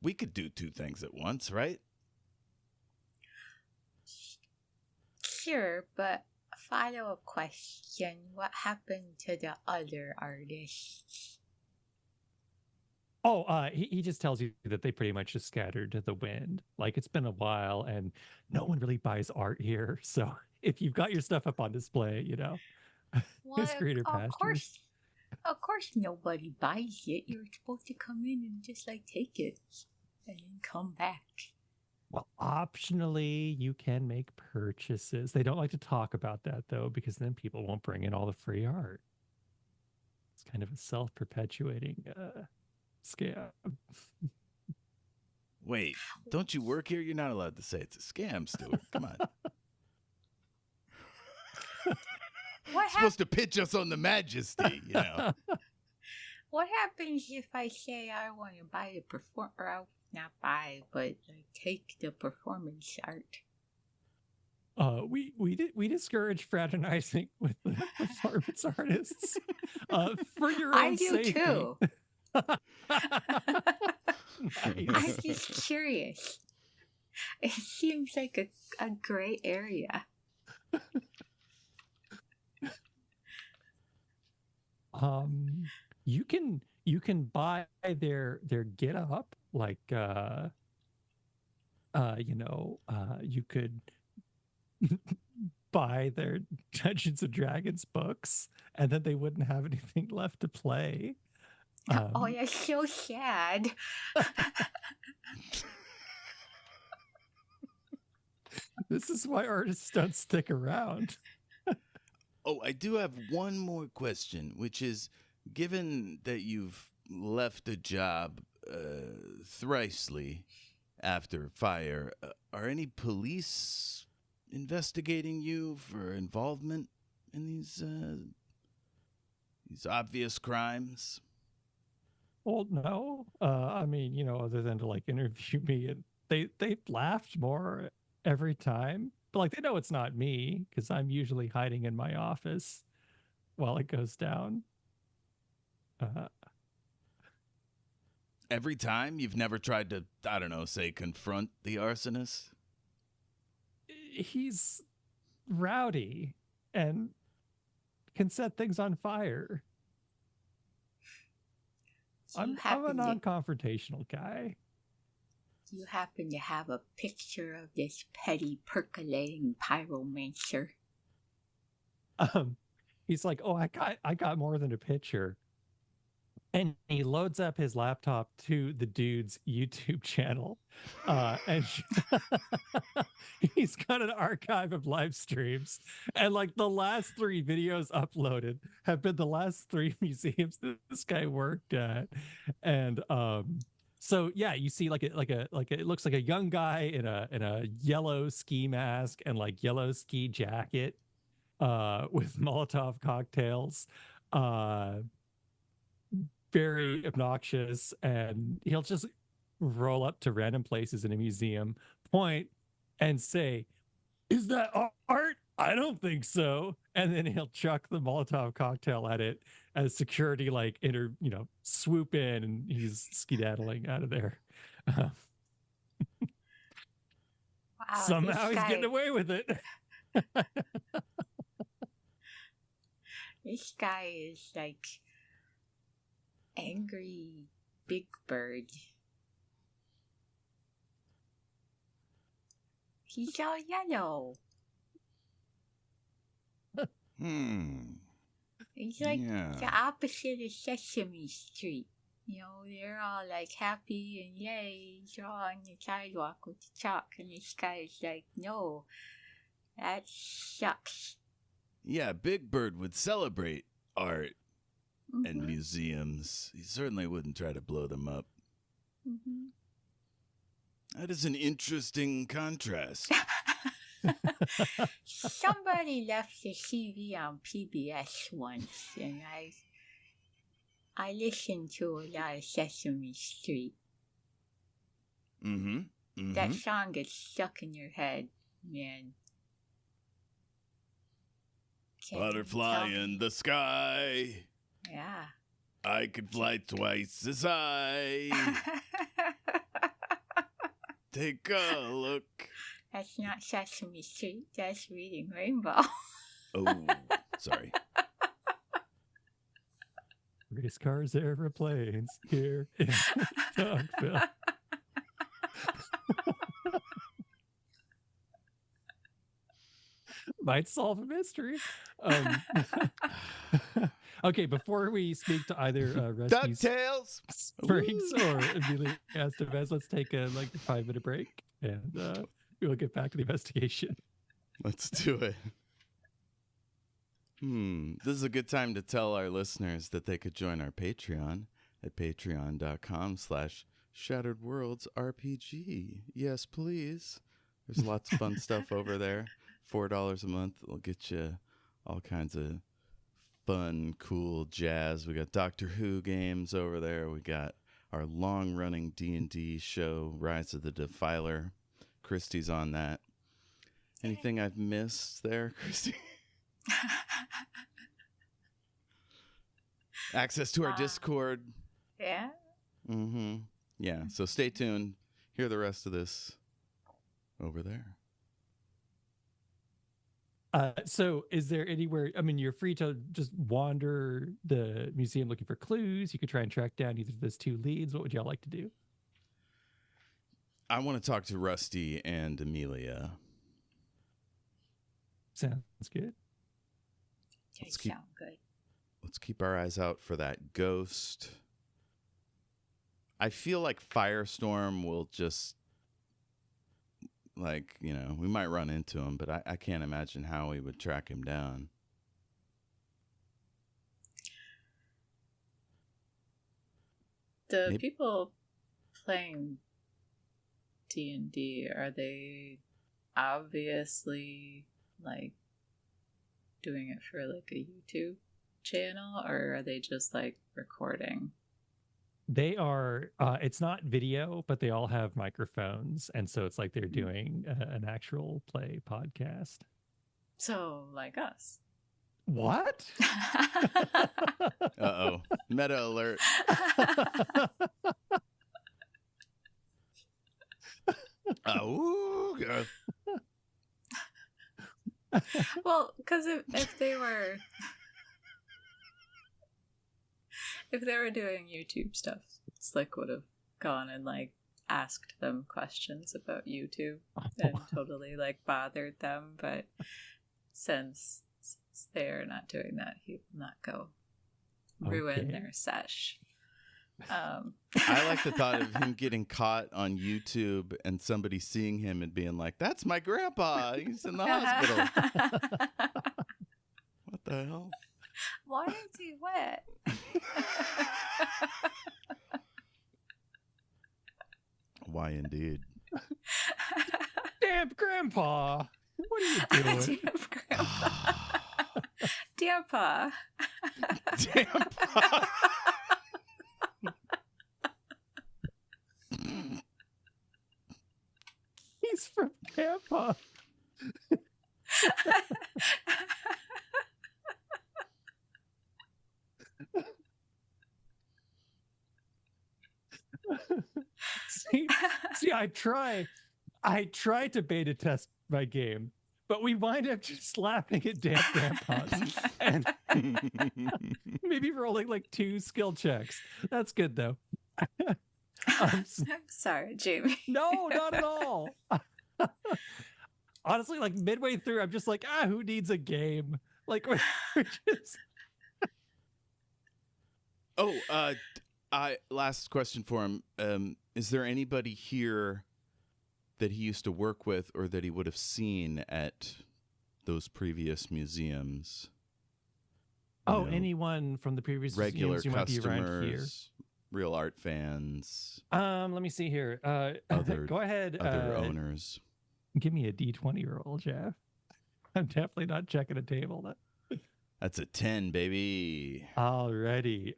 We could do two things at once, right? Sure, but follow-up question. What happened to the other artists? Oh, he just tells you that they pretty much just scattered to the wind. Like, it's been a while and no one really buys art here. So if you've got your stuff up on display, it's greener pastures. Of course nobody buys it. You're supposed to come in and just take it and then come back. Well, optionally, you can make purchases. They don't like to talk about that, though, because then people won't bring in all the free art. It's kind of a self-perpetuating scam. Wait, don't you work here? You're not allowed to say it's a scam, Stuart. Come on. You're supposed to pitch us on the majesty, What happens if I say I want to buy the not buy, but take the performance art? We discourage fraternizing with the performance artists for your own I do safety. too. Nice. I'm just curious. It seems like a gray area. You can buy their get up, you could buy their Dungeons and Dragons books, and then they wouldn't have anything left to play. Oh, you're so sad. This is why artists don't stick around. Oh, I do have one more question, which is, given that you've left a job thricely after fire, are any police investigating you for involvement in these obvious crimes? Well, no. I mean, other than to interview me, and they laughed more every time. But they know it's not me because I'm usually hiding in my office while it goes down. Every time? You've never tried to, say confront the arsonist? He's rowdy and can set things on fire. Do you I'm a happen to- non-confrontational guy. Do you happen to have a picture of this petty percolating pyromancer? He's like, oh, I got more than a picture. And he loads up his laptop to the dude's YouTube channel. And he's got an archive of live streams. And like the last 3 videos uploaded have been the last 3 museums that this guy worked at. And so yeah, you see it looks like a young guy in a yellow ski mask and like yellow ski jacket with Molotov cocktails. Very obnoxious, and he'll just roll up to random places in a museum, point and say, "Is that art? I don't think so." And then he'll chuck the Molotov cocktail at it as security swoop in, and he's skedaddling out of there. Wow, Somehow this he's guy, getting away with it. This guy is like angry Big Bird. He's all yellow. He's like Yeah. the opposite of Sesame Street. You know, they're all like happy and yay, draw on the sidewalk with the chalk, and this guy's like, no, that sucks. Yeah, Big Bird would celebrate art and Mhm, museums. He certainly wouldn't try to blow them up. mhm. That is an interesting contrast. Somebody left the CD on PBS once, and I listened to a lot of Sesame Street. Mm-hmm. That song gets stuck in your head, man. Can you Butterfly tell in me? the sky. Yeah. I could fly twice as high. Take a look. That's not Sesame Street. That's Reading Rainbow. Oh, sorry. Race cars, airplanes here in Dogville. Might solve a mystery. Okay, before we speak to either Rusty's DuckTales. Springs or Amelia Estevez, let's take a 5-minute break, and we will get back to the investigation. Let's do it. This is a good time to tell our listeners that they could join our Patreon at patreon.com/shatteredworldsrpg. Yes, please. There's lots of fun stuff over there. $4 a month will get you all kinds of fun, cool jazz. We got Doctor Who games over there. We got our long-running D&D show, Rise of the Defiler. Kristy's on that. Anything I've missed there, Kristy? Access to our Discord. Yeah. Mm-hmm. Yeah, so stay tuned. Hear the rest of this over there. So is there anywhere, I mean, you're free to just wander the museum looking for clues. You could try and track down either of those 2 leads. What would y'all like to do? I want to talk to Rusty and Amelia. Sounds good. They Let's keep- sound good. Let's keep our eyes out for that ghost. I feel like Firestorm will just, we might run into him, but I can't imagine how we would track him down. The Maybe- people playing D&D, are they obviously doing it for a YouTube channel, or are they just recording? They are, it's not video, but they all have microphones. And so it's like they're doing an actual play podcast. So like us. What? Uh-oh. Meta alert. Ooh, girl. Well, because if they were doing YouTube stuff, Slick would have gone and like asked them questions about YouTube and totally like bothered them. But since they're not doing that, he will not go ruin Okay. their sesh. I like the thought of him getting caught on YouTube and somebody seeing him and being like, "That's my grandpa. He's in the hospital." What the hell? Why is he wet? Why indeed? Damn, Grandpa! What are you doing? Dear Pa. Damn. He's from Grandpa. See, I try to beta test my game, but we wind up just laughing at damn grandpas and maybe rolling like 2 skill checks. That's good though. I'm sorry, Jayme. No, not at all. Honestly, like midway through, I'm just like, who needs a game? Like, we're just... Oh, last question for him. Is there anybody here that he used to work with or that he would have seen at those previous museums? Oh, anyone from the previous regular museums who might be around here? customers, real art fans, Let me see here. Go ahead. other owners. Give me a D20 roll, Jeff. I'm definitely not checking a table. That's a 10, baby. Alrighty.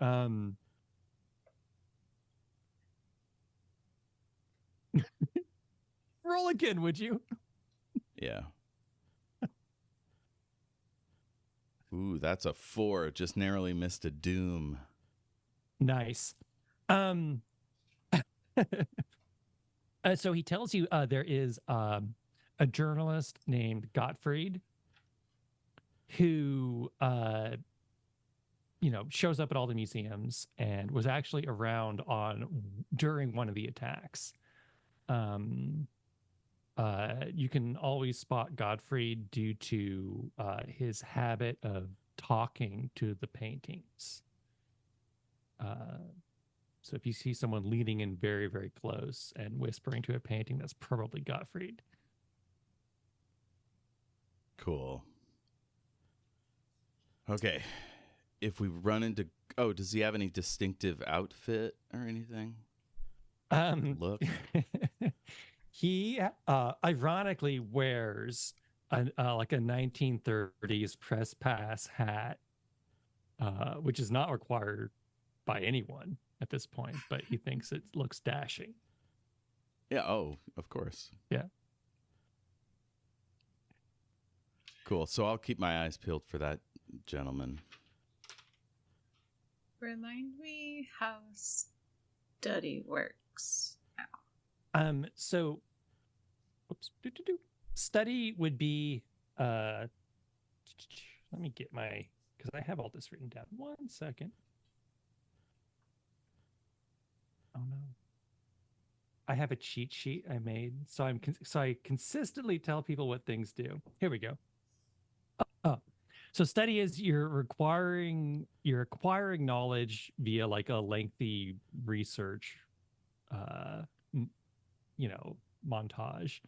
Roll again, would you? Yeah. Ooh, that's a 4. Just narrowly missed a doom. Nice. So he tells you there is a journalist named Gottfried who shows up at all the museums and was actually around during one of the attacks. You can always spot Gottfried due to his habit of talking to the paintings. So if you see someone leaning in very, very close and whispering to a painting, that's probably Gottfried. Cool. Okay. If we run into... Oh, does he have any distinctive outfit or anything? Look. He ironically wears like a 1930s press pass hat, which is not required by anyone at this point, but he thinks it looks dashing. Yeah, oh, of course. Yeah. Cool. So I'll keep my eyes peeled for that gentleman. Remind me how study works now. So study would be let me get because I have all this written down. 1 second. Oh no. I have a cheat sheet I made, so I consistently tell people what things do. Here we go. So study is you're acquiring knowledge via like a lengthy research montage.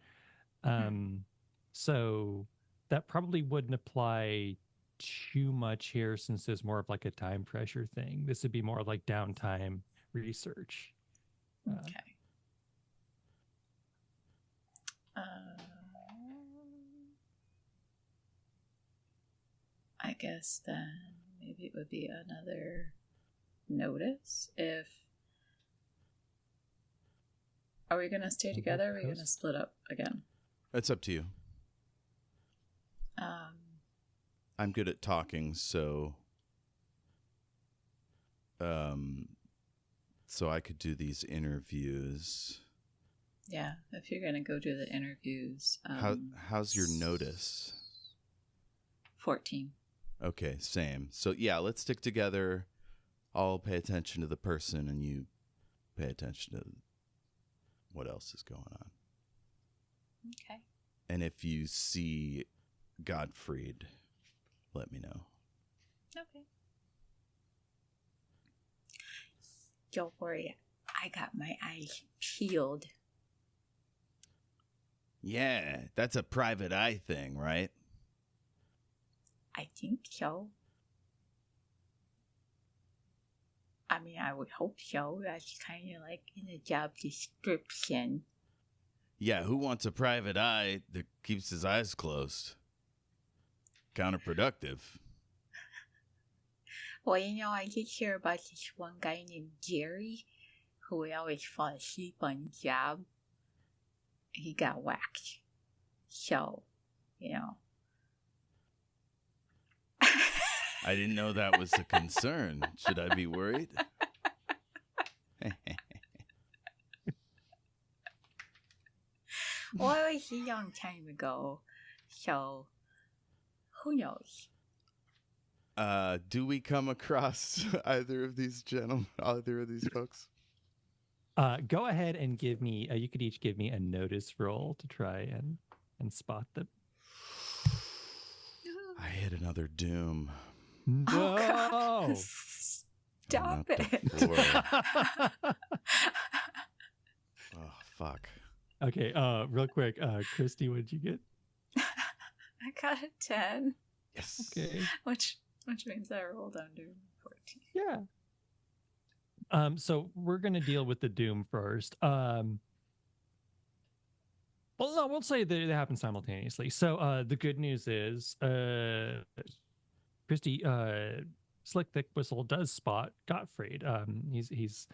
So that probably wouldn't apply too much here since there's more of like a time pressure thing. This would be more like downtime research. Okay. I guess then maybe it would be another notice if... Are we going to stay together or are we going to split up again? It's up to you. I'm good at talking, so I could do these interviews. Yeah, if you're going to go do the interviews. How's your notice? 14. Okay, same. So yeah, let's stick together. I'll pay attention to the person, and you pay attention to what else is going on. Okay. And if you see Gottfried, let me know. Okay. Don't worry, I got my eyes peeled. Yeah, that's a private eye thing, right? I think so. I mean, I would hope so. That's kind of like in the job description. Yeah, who wants a private eye that keeps his eyes closed? Counterproductive. Well, I did hear about this one guy named Jerry who would always fall asleep on the job. He got whacked. So, I didn't know that was a concern. Should I be worried? Well, it was a long time ago. So, who knows? Do we come across either of these folks? Go ahead and give me. You could each give me a notice roll to try and spot them. I hit another doom. No. Oh, God. Stop Not the it. floor. Oh, fuck. Okay. Real quick, Kristy, what did you get? I got a 10, Yes. Okay. which means I rolled under 14. Yeah. So we're gonna deal with the doom first. Well, no, we'll say that it happened simultaneously. So the good news is, Kristy, Slick Thickwhistle does spot Gottfried. He's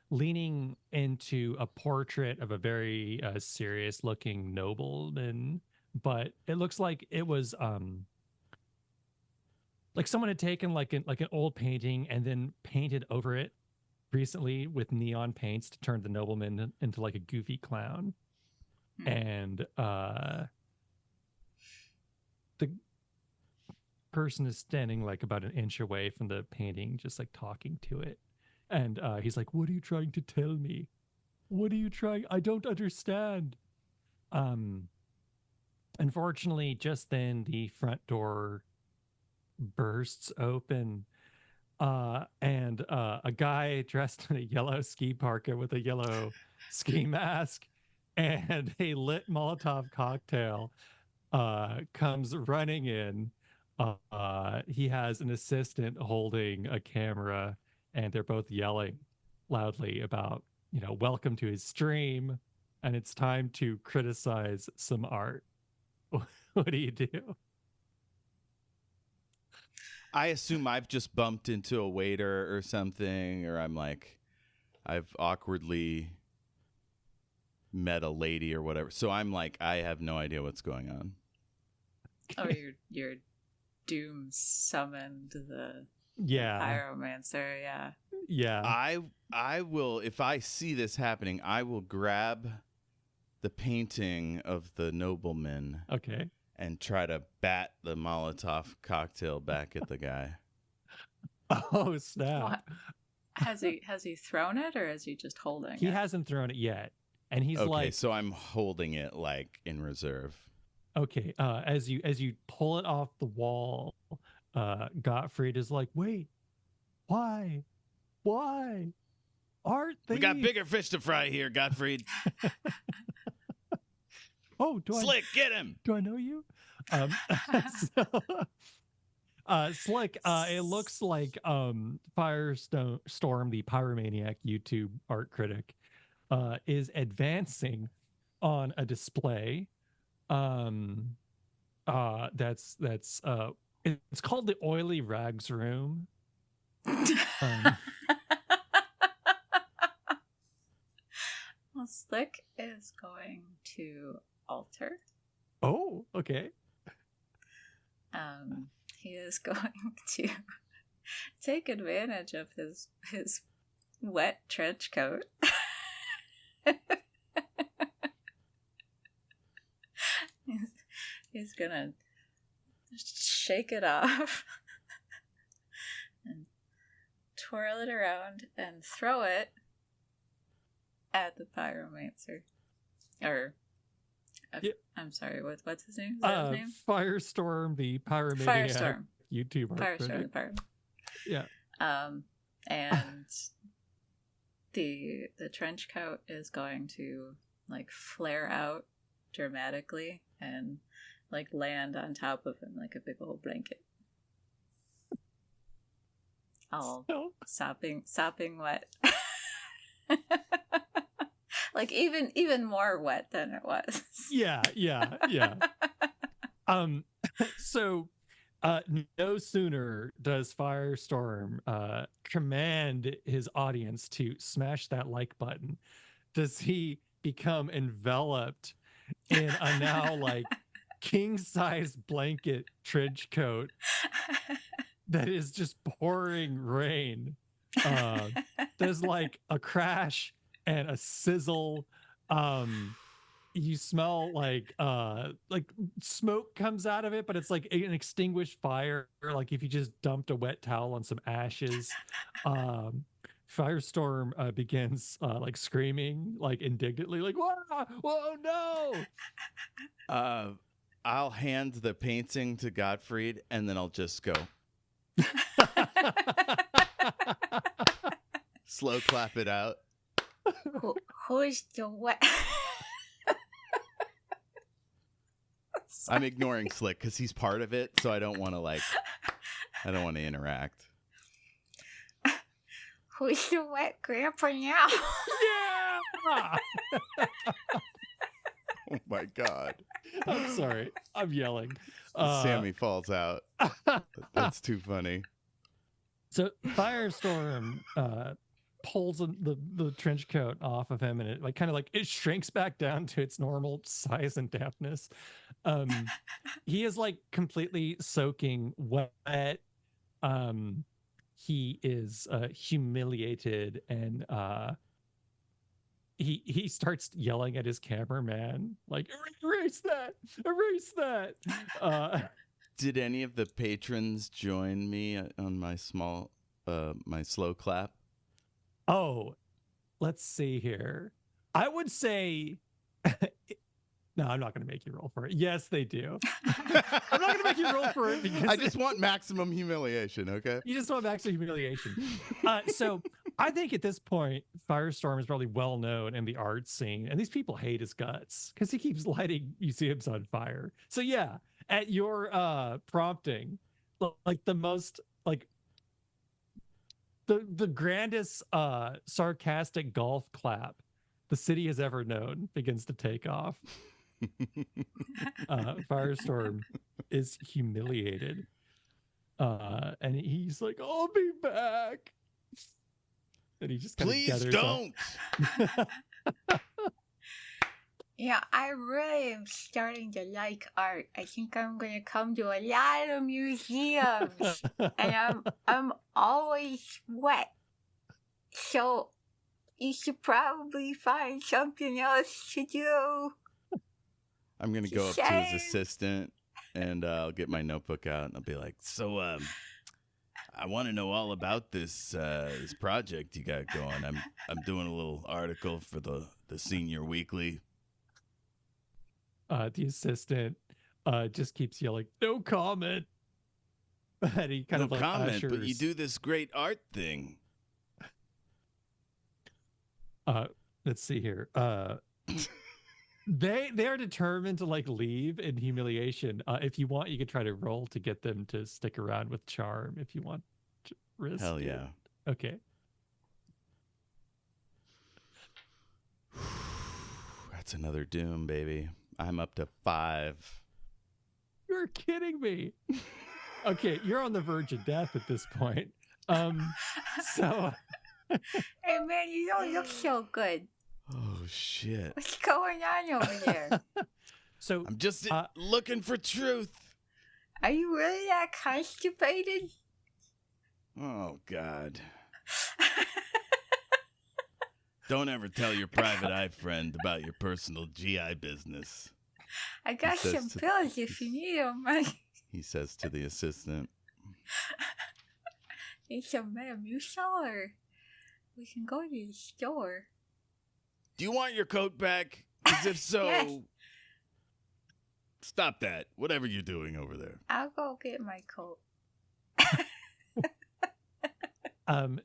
leaning into a portrait of a very serious-looking nobleman, but it looks like it was like someone had taken like an old painting and then painted over it recently with neon paints to turn the nobleman into like a goofy clown. And the person is standing like about an inch away from the painting, just like talking to it. And he's like, "What are you trying to tell me? What are you trying? I don't understand." Unfortunately, just then the front door bursts open, and a guy dressed in a yellow ski parka with a yellow ski mask and a lit Molotov cocktail comes running in. He has an assistant holding a camera, and they're both yelling loudly about, welcome to his stream, and it's time to criticize some art. What do you do? I assume I've just bumped into a waiter or something, or I've awkwardly met a lady or whatever. So I'm like, I have no idea what's going on. Oh, your doom summoned the Yeah. pyromancer, yeah. Yeah. I will, if I see this happening, I will grab the painting of the nobleman Okay. and try to bat the Molotov cocktail back at the guy. Oh, snap. What? Has he thrown it, or is he just holding it? He hasn't thrown it yet. And he's Okay, like, so I'm holding it like in reserve. okay, as you pull it off the wall, Gottfried is like, wait, why aren't they? We got bigger fish to fry here, Gottfried. Oh, Slick, get him. do I know you? Slick, it looks like Firestorm, the Pyromaniac YouTube art critic, is advancing on a display. That's it's called the Oily Rags Room. Well, Slick is going to alter. Oh, okay. He is going to take advantage of his wet trench coat. he's gonna shake it off and twirl it around and throw it at the pyromancer. Or, I'm sorry, what's his name? Is that his name? Firestorm, the pyromaniac Firestorm. YouTuber. Firestorm, the pyro. Yeah. And the trench coat is going to like flare out dramatically and like land on top of him like a big old blanket. All sopping wet. Like even more wet than it was. Yeah. So no sooner does Firestorm command his audience to smash that like button, does he become enveloped in a now like king-size blanket trench coat that is just pouring rain. There's like a crash and a sizzle. You smell like smoke comes out of it, but it's like an extinguished fire, like if you just dumped a wet towel on some ashes. Firestorm begins like screaming like indignantly, like whoa no. I'll hand the painting to Gottfried, and then I'll just go slow clap it out. Who's the what? I'm ignoring Slick because he's part of it, so I don't want to interact. Who's the wet grandpa now? Yeah. Oh my God. I'm sorry. I'm yelling. Sammy falls out. That's too funny. So Firestorm pulls the trench coat off of him, and it like kind of like it shrinks back down to its normal size and dampness. He is like completely soaking wet. He is humiliated, and he starts yelling at his cameraman like, erase that. Did any of the patrons join me on my slow clap? Oh, let's see here. I would say no, I'm not going to make you roll for it. Yes, they do. I'm not going to make you roll for it because I just want maximum humiliation, okay? You just want maximum humiliation. So I think at this point, Firestorm is probably well known in the art scene, and these people hate his guts because he keeps lighting museums on fire. So yeah, at your prompting, like the most like the grandest sarcastic golf clap the city has ever known begins to take off. Firestorm is humiliated, and he's like, "I'll be back," and he just please don't. Yeah, I really am starting to like art. I think I'm gonna come to a lot of museums, and I'm always wet, so you should probably find something else to do. I'm gonna go up to his assistant, and I'll get my notebook out, and I'll be like, "So, I want to know all about this project you got going. I'm doing a little article for the Senior Weekly." The assistant just keeps yelling, "No comment." And he kind no of like comment, ushers. but you do this great art thing. Let's see here. They are determined to like leave in humiliation. If you want, you could try to roll to get them to stick around with charm. If you want to risk. Hell it. yeah. Okay. That's another doom, baby. I'm up to 5. You're kidding me. Okay, you're on the verge of death at this point. So. Hey man, you don't look so good. Oh shit! What's going on over there? So I'm just looking for truth. Are you really that constipated? Oh God! Don't ever tell your private eye friend about your personal GI business. I got some pills if you need them. he says to the assistant. It's a ma'am, you saw her. We can go to the store. Do you want your coat back? Because if so, Yes. stop that. Whatever you're doing over there. I'll go get my coat.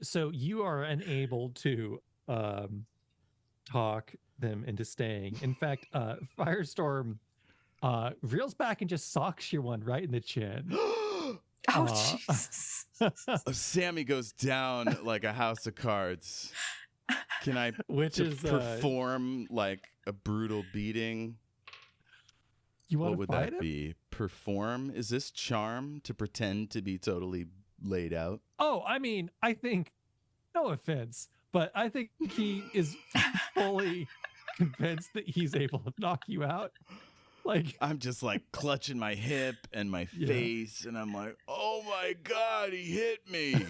So you are unable to talk them into staying. In fact, Firestorm reels back and just socks you one right in the chin. Oh, Aw. Jesus. Sammy goes down like a house of cards. Can I Which to is perform like a brutal beating? you want What to would fight that him? be? Perform? Is this charm to pretend to be totally laid out? Oh, I mean, I think, no offense, but I think he is fully convinced that he's able to knock you out. Like, I'm just like clutching my hip and my Yeah. face, and I'm like, oh my God, he hit me.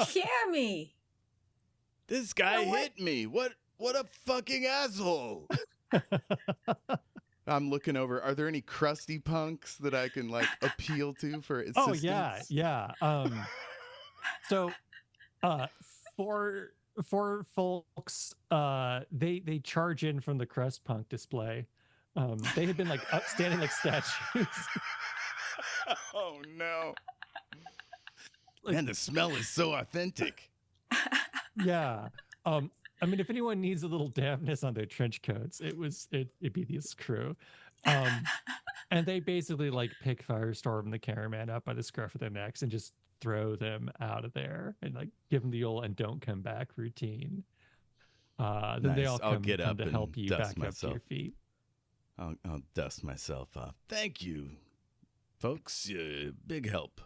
Sammy. This guy You know what? hit me. What a fucking asshole. I'm looking over. Are there any crusty punks that I can like appeal to for assistance? oh yeah. So, for folks, they charge in from the crust punk display. They had been like upstanding like statues. Oh no. Like- Man, the smell is so authentic. Yeah. I mean, if anyone needs a little dampness on their trench coats, it'd be this crew. And they basically like pick Firestorm the cameraman up by the scruff of their necks and just throw them out of there and like give them the old and don't come back routine. Then they Nice. all I'll come, get come up to and help you dust back up to myself. your feet. I'll dust myself off. Thank you, folks. Big help.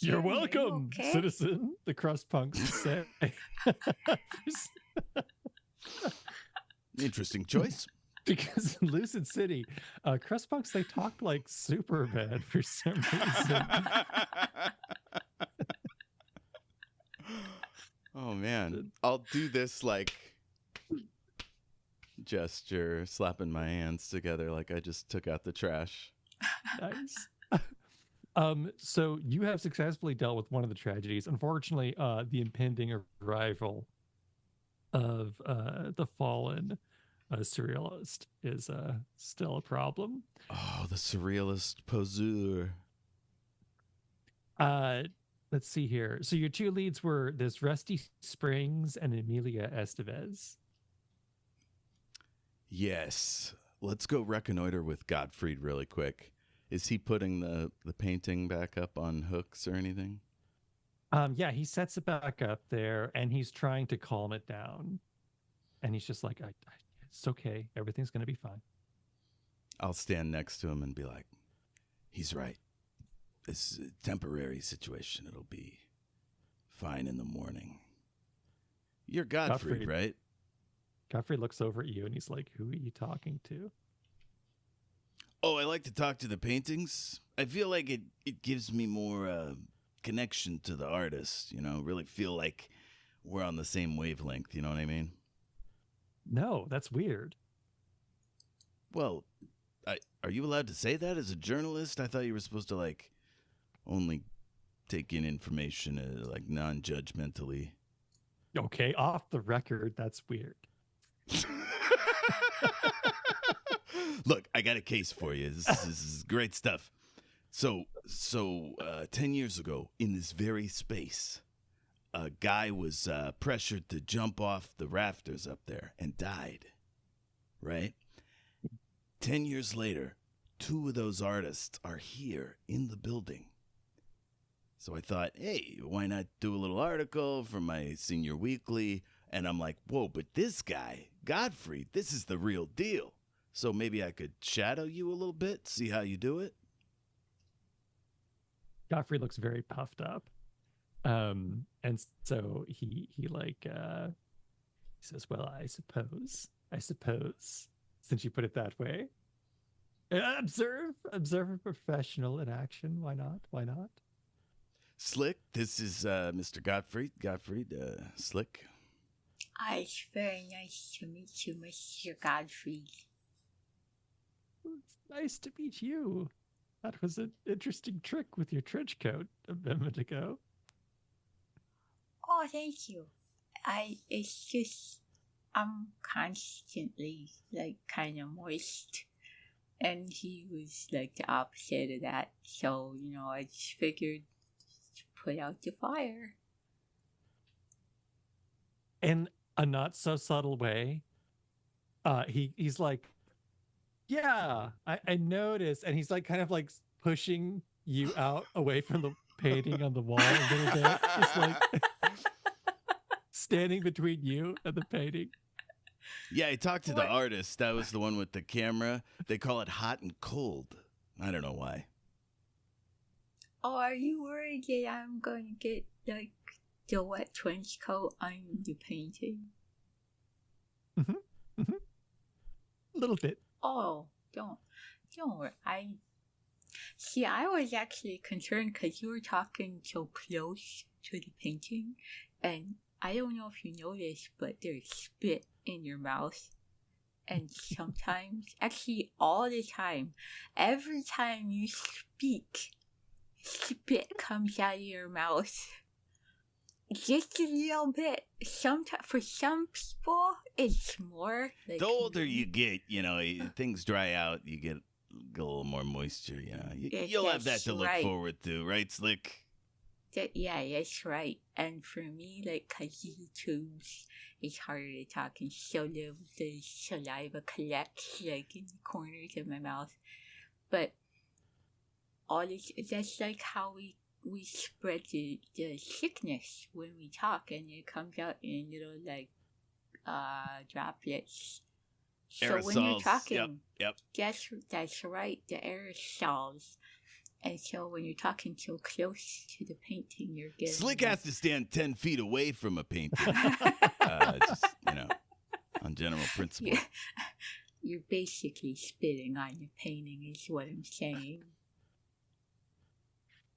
You're Sammy, are you welcome, okay? citizen. The crust punks say. Interesting choice. Because in Lucid City, crust punks they talk like Superman for some reason. Oh man, I'll do this like gesture, slapping my hands together like I just took out the trash. Nice. So you have successfully dealt with one of the tragedies. Unfortunately, the impending arrival of the fallen surrealist is still a problem. Oh, the surrealist poseur. Let's see here. So your two leads were this Rusty Springs and Emilia Estevez. Yes. Let's go reconnoiter with Gottfried really quick. Is he putting the painting back up on hooks or anything? Yeah, he sets it back up there and he's trying to calm it down. And he's just like, it's okay. Everything's going to be fine. I'll stand next to him and be like, he's right. This is a temporary situation. It'll be fine in the morning. You're Gottfried, Gottfried. right? Godfrey looks over at you and he's like, who are you talking to? Oh, I like to talk to the paintings. I feel like it gives me more connection to the artist, you know, really feel like we're on the same wavelength, you know what I mean? No, that's weird. Well, are you allowed to say that as a journalist? I thought you were supposed to, like, only take in information, like, non-judgmentally. Okay, off the record, that's weird. Look, I got a case for you. This is great stuff. So 10 years ago, in this very space, a guy was pressured to jump off the rafters up there and died, right? 10 years later, two of those artists are here in the building. So I thought, hey, why not do a little article for my senior weekly? And I'm like, whoa, but this guy, Godfrey, this is the real deal. So maybe I could shadow you a little bit, see how you do it. Godfrey looks very puffed up. And so he says, well, I suppose, since you put it that way. Observe a professional in action. Why not? Slick, this is Mr. Gottfried, Slick. It's very nice to meet you, Mr. Godfrey. Nice to meet you. That was an interesting trick with your trench coat a minute ago. Oh, thank you. It's just, I'm constantly, like, kind of moist. And he was, like, the opposite of that. So, I just figured to put out the fire. In a not so subtle way, he's like, yeah, I noticed. And he's like kind of like pushing you out away from the painting on the wall a little bit. Just like standing between you and the painting. Yeah, I talked to the What? artist. That was the one with the camera. They call it hot and cold. I don't know why. Oh, are you worried that I'm going to get, like, the wet trench coat on the painting? A little bit. Oh, don't worry. I was actually concerned because you were talking so close to the painting, and I don't know if you noticed, but there's spit in your mouth. And sometimes, actually all the time, every time you speak, spit comes out of your mouth. Just a little bit. For some people, it's more. Like, The older you get, things dry out. You get a little more moisture. You'll have that That's to look right. forward to, right, Slick? Yeah, that's right. And for me, like, because the tubes, it's harder to talk, and so the saliva collects, like, in the corners of my mouth. But that's like how we spread the sickness when we talk, and it comes out in little, like, droplets. So when you're Aerosols. talking, Yep. that's right, the aerosols. And so when you're talking so close to the painting, you're getting Slick like- has to stand 10 feet away from a painting. Just, on general principle. You're basically spitting on the painting, is what I'm saying.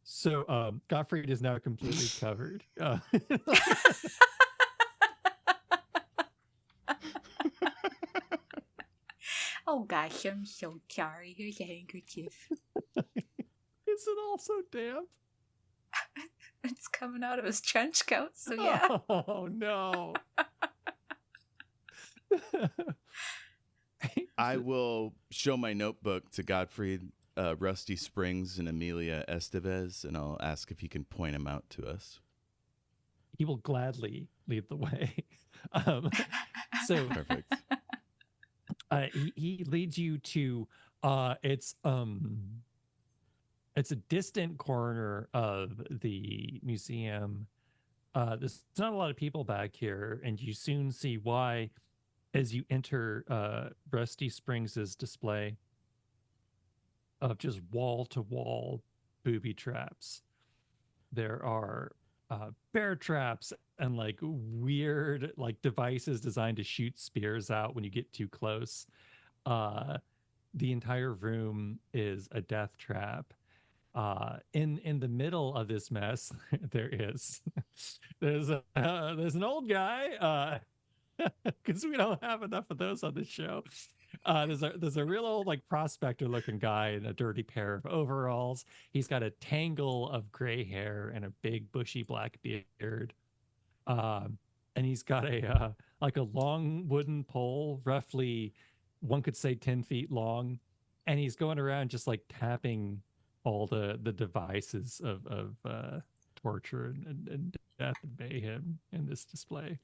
So Gottfried is now completely covered. Oh gosh, I'm so sorry. Here's a handkerchief. Is it all so damp? It's coming out of his trench coat, so yeah. Oh no. I will show my notebook to Gottfried, Rusty Springs, and Amelia Estevez, and I'll ask if he can point them out to us. He will gladly lead the way. So Perfect. he leads you to it's a distant corner of the museum. There's not a lot of people back here, and you soon see why as you enter Rusty Springs' display of just wall-to-wall booby traps. There are bear traps and like weird like devices designed to shoot spears out when you get too close. The entire room is a death trap. In the middle of this mess, there's an old guy, because we don't have enough of those on the show. There's a real old like prospector looking guy in a dirty pair of overalls. He's got a tangle of gray hair and a big bushy black beard. And he's got a like a long wooden pole, roughly one could say 10 feet long, and he's going around just like tapping all the devices of torture and death and mayhem in this display.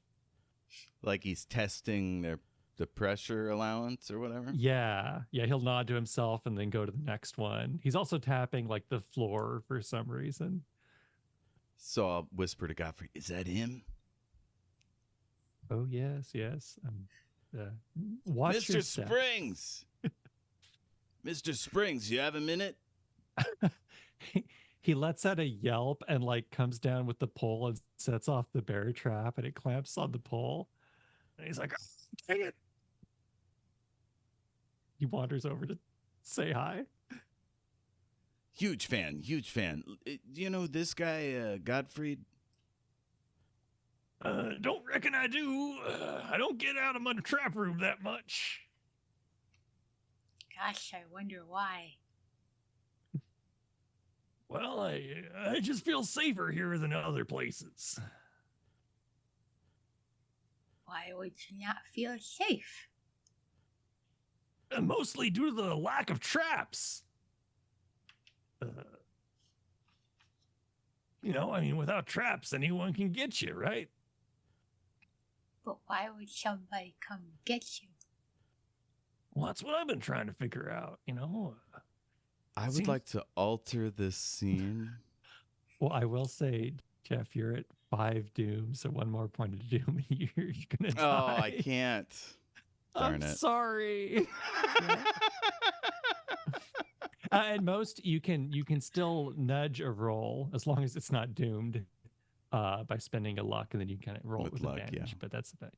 Like he's testing the pressure allowance or whatever. Yeah, he'll nod to himself and then go to the next one. He's also tapping like the floor for some reason. So I'll whisper to Gottfried, "Is that him?" Oh yes. Watch Mr. your step. Springs. Mr. Springs, you have a minute? He lets out a yelp and like comes down with the pole and sets off the bear trap, and it clamps on the pole. And he's like, "Oh, dang it." He wanders over to say hi. Huge fan. Do you know this guy, Gottfried? Don't reckon I do. I don't get out of my trap room that much. Gosh, I wonder why. Well, I just feel safer here than other places. Why would you not feel safe? Mostly due to the lack of traps. Without traps, anyone can get you, right? But why would somebody come get you? Well, that's what I've been trying to figure out, I would Seems- like to alter this scene. Well, I will say, Jeff, you're at 5 doom, so one more point of doom, and you're gonna die. Oh, I can't. Darn I'm it. sorry. At most, you can still nudge a roll as long as it's not doomed by spending a luck, and then you kind of roll With with luck, advantage. yeah. But that's about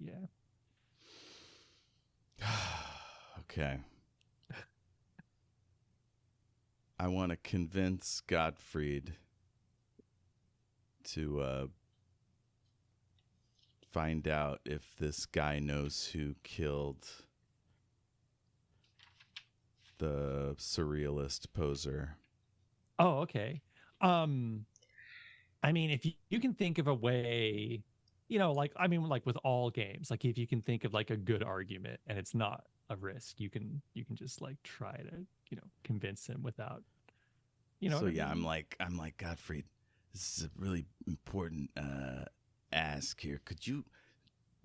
Okay. I want to convince Gottfried to find out if this guy knows who killed the surrealist poser. Oh, okay. If you can think of a way, like with all games, like if you can think of like a good argument and it's not a risk, you can just like try to, convince him without, So what I yeah, mean? I'm like Gottfried, this is a really important ask here. Could you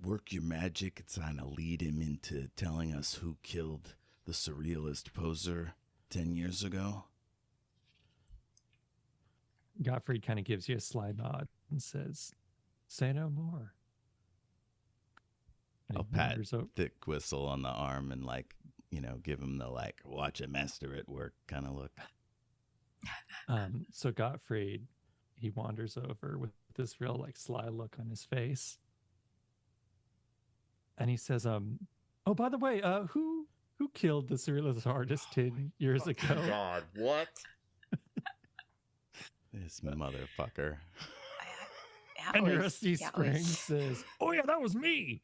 work your magic and trying to lead him into telling us who killed the surrealist poser 10 years ago? Gottfried kind of gives you a sly nod and says, "Say no more." And I'll he pat wanders over. Thickwhistle on the arm and give him the watch a master at work kind of look. So Gottfried, he wanders over with this real like sly look on his face, and he says, "Oh, by the way, who killed the surrealist artist 10 years ago?" God, what? This motherfucker. And Rusty Springs says, "Oh yeah, that was me."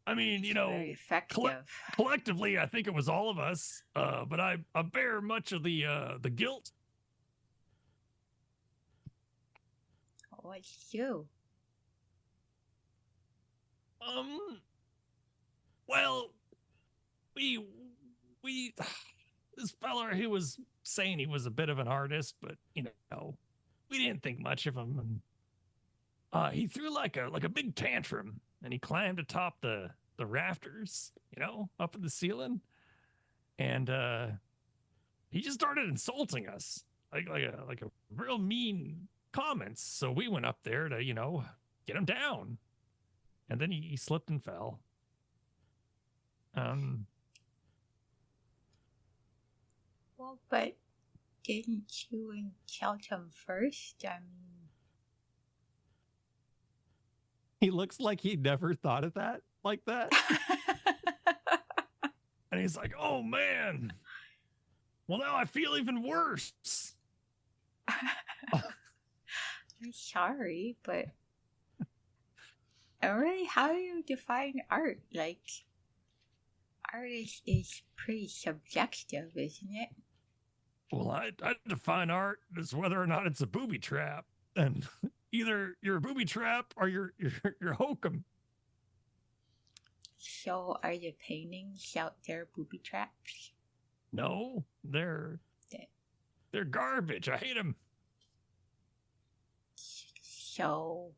I mean, very effective. collectively, I think it was all of us, but I bear much of the guilt. What'd you do? Well, we this fella, he was saying he was a bit of an artist, but we didn't think much of him. And he threw like a big tantrum, and he climbed atop the rafters, up in the ceiling, and he just started insulting us, like a real mean comments. So we went up there to get him down, and then he slipped and fell. Well, but didn't you insult him first? I mean, He looks like he never thought of that like that. And he's like, "Oh man, well now I feel even worse." I'm sorry, but really, how do you define art? Like, art is pretty subjective, isn't it? Well, I define art as whether or not it's a booby trap, and either you're a booby trap or you're hokum. So, are the paintings out there booby traps? No, they're garbage. I hate them. So,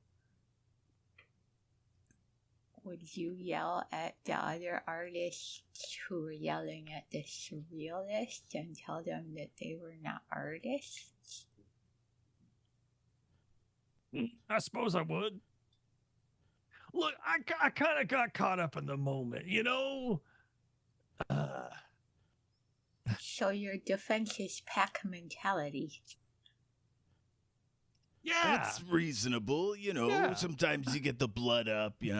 would you yell at the other artists who were yelling at the surrealists and tell them that they were not artists? I suppose I would. Look, I kind of got caught up in the moment, So your defense is pack mentality. Yeah. That's reasonable, Yeah. Sometimes you get the blood up, you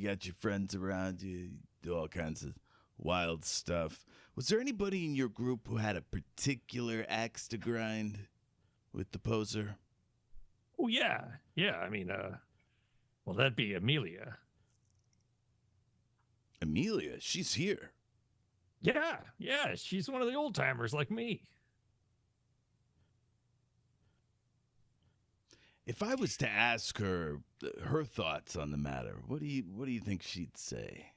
got your friends around you, do all kinds of wild stuff. Was there anybody in your group who had a particular axe to grind with the poser? Oh, yeah. Yeah, well, that'd be Amelia. Amelia, she's here. Yeah, she's one of the old timers like me. If I was to ask her her thoughts on the matter, what do you think she'd say?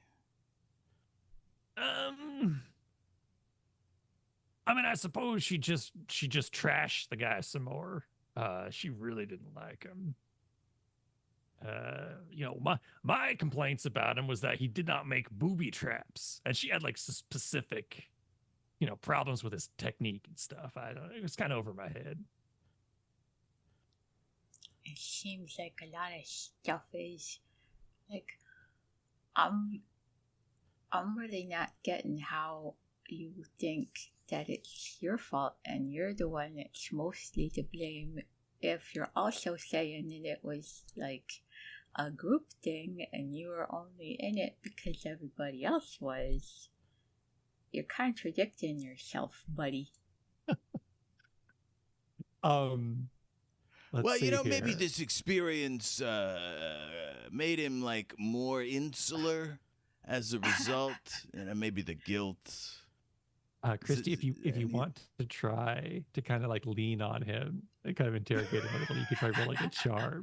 I mean, I suppose she just trashed the guy some more. She really didn't like him. My complaints about him was that he did not make booby traps, and she had like specific, problems with his technique and stuff. I don't. It was kind of over my head. It seems like a lot of stuff is like I'm really not getting how you think that it's your fault and you're the one that's mostly to blame if you're also saying that it was like a group thing and you were only in it because everybody else was. You're contradicting yourself, buddy. Let's see maybe here. this experience made him like more insular as a result, and maybe the guilt. Kristy, if you want to try to kind of like lean on him and kind of interrogate him a little, you could try rolling a charm.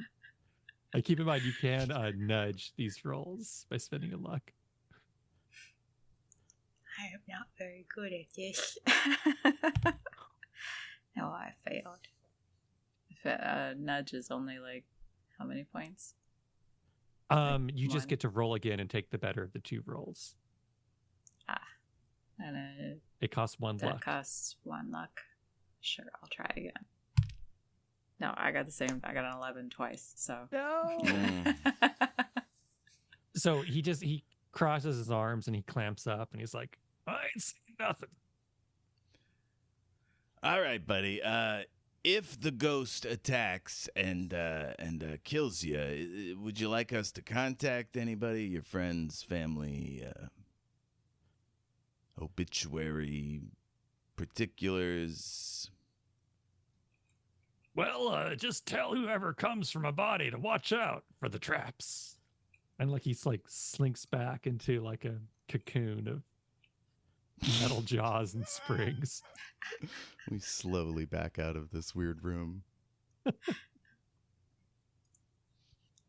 Keep in mind you can nudge these rolls by spending a luck. I am not very good at this. No, I failed. If nudge is only like how many points? You just one. get to roll again and take the better of the two rolls. And It costs one that luck. costs 1 luck. Sure, I'll try again. No, I got the same. I got an 11 twice. So No. Mm. So he crosses his arms and he clamps up and he's like, I ain't seen nothing. All right, buddy. If the ghost attacks and kills you, would you like us to contact anybody? Your friends, family, obituary, particulars? Well, just tell whoever comes from a body to watch out for the traps. And like he's like slinks back into like a cocoon of metal jaws and springs. We slowly back out of this weird room.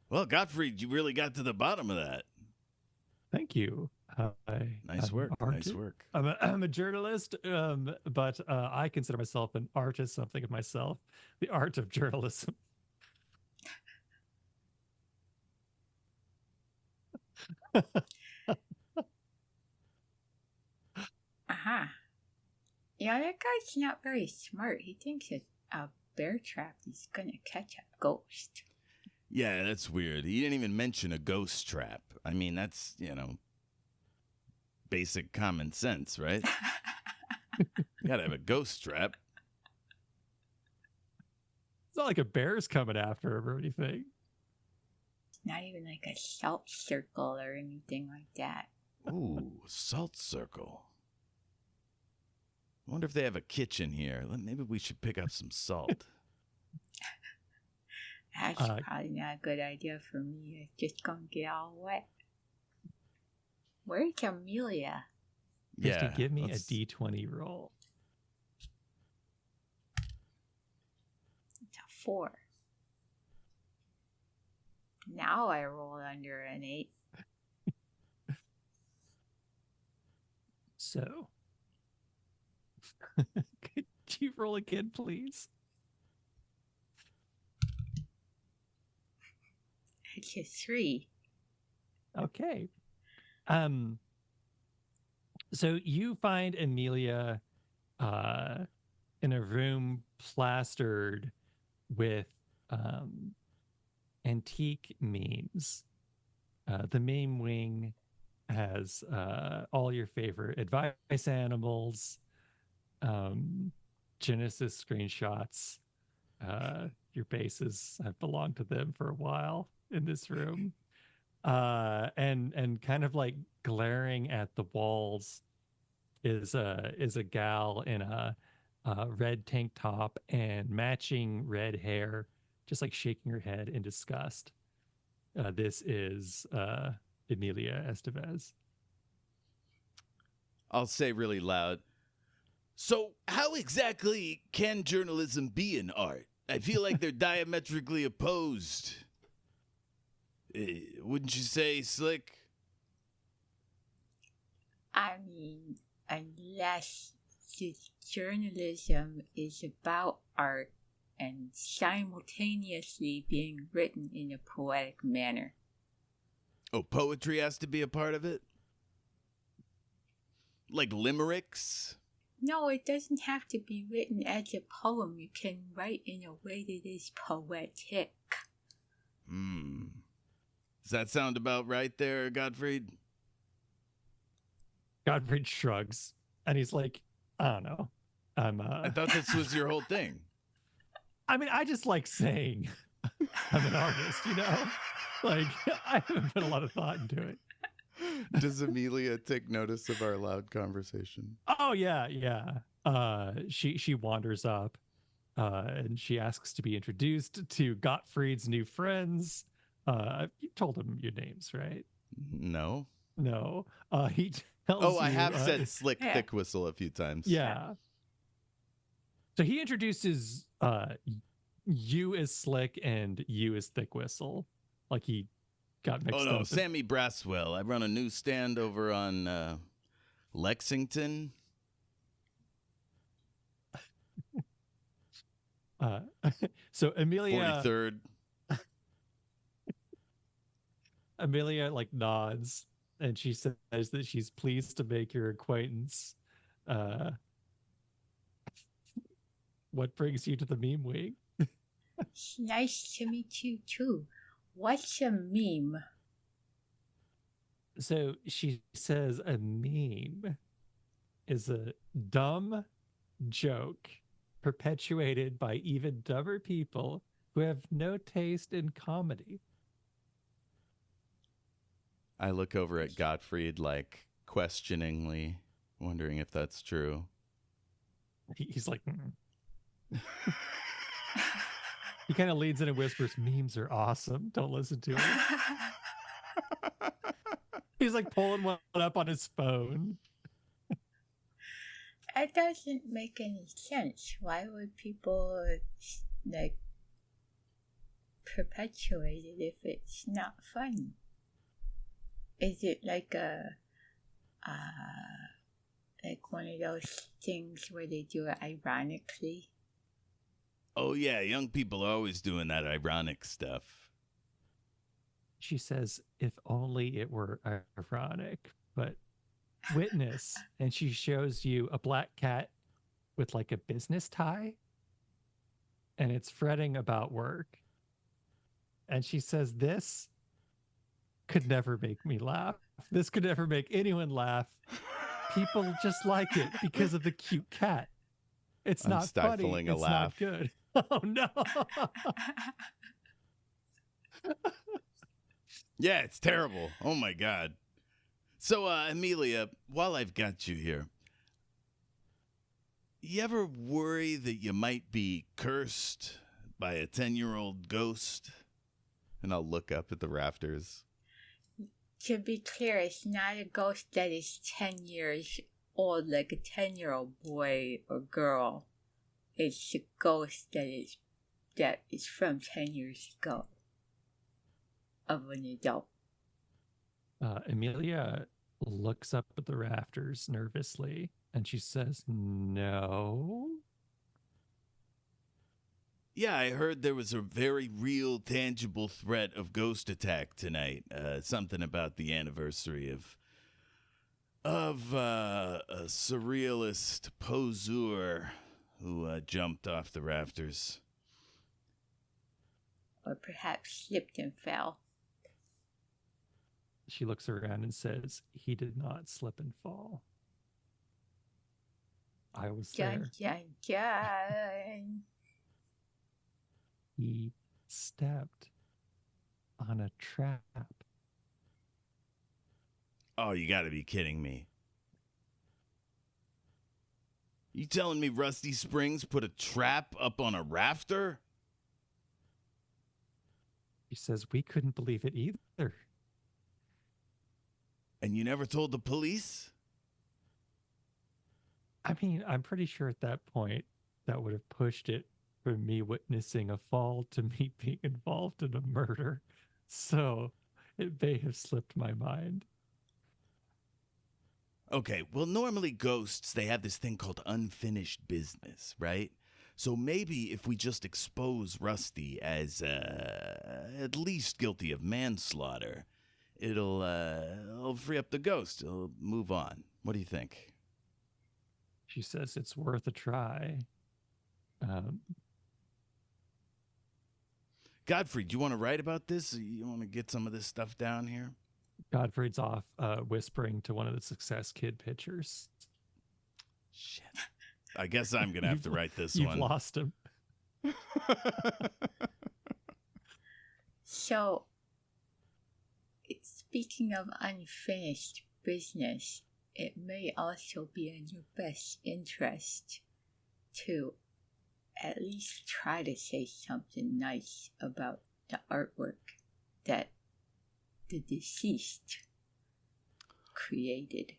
Well, Gottfried, you really got to the bottom of that. Thank you. Nice I'm work. an Nice artist. work. I'm a journalist, but I consider myself an artist. Something of myself, the art of journalism. Yeah, that guy's not very smart. He thinks a bear trap is gonna catch a ghost. Yeah, that's weird. He didn't even mention a ghost trap. I mean, that's, basic common sense, right? You gotta have a ghost trap. It's not like a bear's coming after him or anything. It's not even like a salt circle or anything like that. Ooh, salt circle. I wonder if they have a kitchen here. Maybe we should pick up some salt. That's probably not a good idea for me. It's just gonna get all wet. Where's Amelia? Kristy, give me let's- a D20 roll. It's a 4. Now I rolled under an 8. So, could you roll again, please? It's a 3. Okay. So you find Amelia in a room plastered with antique memes. The meme wing has all your favorite advice animals, Genesis screenshots. Your bases have belonged to them for a while in this room. And kind of like glaring at the walls is a gal in a red tank top and matching red hair, just like shaking her head in disgust. This is Emilia Estevez. I'll say really loud. So, how exactly can journalism be an art? I feel like they're diametrically opposed. Wouldn't you say, Slick? I mean, unless the journalism is about art and simultaneously being written in a poetic manner. Oh, poetry has to be a part of it? Like limericks? No, it doesn't have to be written as a poem. You can write in a way that is poetic. Does that sound about right there, Gottfried? Godfrey shrugs, and he's like, I don't know. I thought this was your whole thing. I mean, I just like saying I'm an artist, you know? Like, I haven't put a lot of thought into it. Does Amelia take notice of our loud conversation? Oh, yeah. She wanders up, and she asks to be introduced to Gottfried's new friends. You told him your names, right? No. No. He tells Oh, I you, have said Slick yeah. Thickwhistle a few times. Yeah. So he introduces you as Slick and you as Thickwhistle. Like he got mixed Oh, no, up. Sammy Brasswell. I run a newsstand over on Lexington. So Amelia 43rd. Amelia like nods and she says that she's pleased to make your acquaintance. What brings you to the meme wing? It's nice to meet you too. What's a meme? So she says a meme is a dumb joke perpetuated by even dumber people who have no taste in comedy. I look over at Gottfried, like, questioningly, wondering if that's true. He's like, He kind of leads in and whispers, memes are awesome. Don't listen to him. He's like pulling one up on his phone. That doesn't make any sense. Why would people like perpetuate it if it's not funny? Is it like like one of those things where they do it ironically? Oh, yeah, young people are always doing that ironic stuff. She says, if only it were ironic, but witness. And she shows you a black cat with like a business tie, and it's fretting about work. And she says, this could never make me laugh. This could never make anyone laugh. People just like it because of the cute cat. It's I'm not funny. stifling a It's laugh. not good. Oh no. Yeah, it's terrible. Oh, my God. So, Amelia, while I've got you here, you ever worry that you might be cursed by a 10-year-old ghost? And I'll look up at the rafters. To be clear, it's not a ghost that is 10 years old, like a 10-year-old boy or girl. It's a ghost that is from 10 years ago of an adult. Amelia looks up at the rafters nervously and she says, no. Yeah, I heard there was a very real, tangible threat of ghost attack tonight. Something about the anniversary of a surrealist poseur who jumped off the rafters. Or perhaps slipped and fell. She looks around and says, he did not slip and fall. I was there. Dun, dun, dun. He stepped on a trap. Oh, you gotta be kidding me. You telling me Rusty Springs put a trap up on a rafter? He says, we couldn't believe it either. And you never told the police? I mean, I'm pretty sure at that point that would have pushed it from me witnessing a fall to me being involved in a murder. So it may have slipped my mind. Okay, well, normally ghosts, they have this thing called unfinished business, right? So maybe if we just expose Rusty as at least guilty of manslaughter, it'll free up the ghost. It'll move on. What do you think? She says it's worth a try. Godfrey, do you want to write about this? You want to get some of this stuff down here? Godfrey's off whispering to one of the Success Kid pitchers. Shit. I guess I'm going to have to write this You've one. lost him. So, speaking of unfinished business, it may also be in your best interest to at least try to say something nice about the artwork that the deceased created.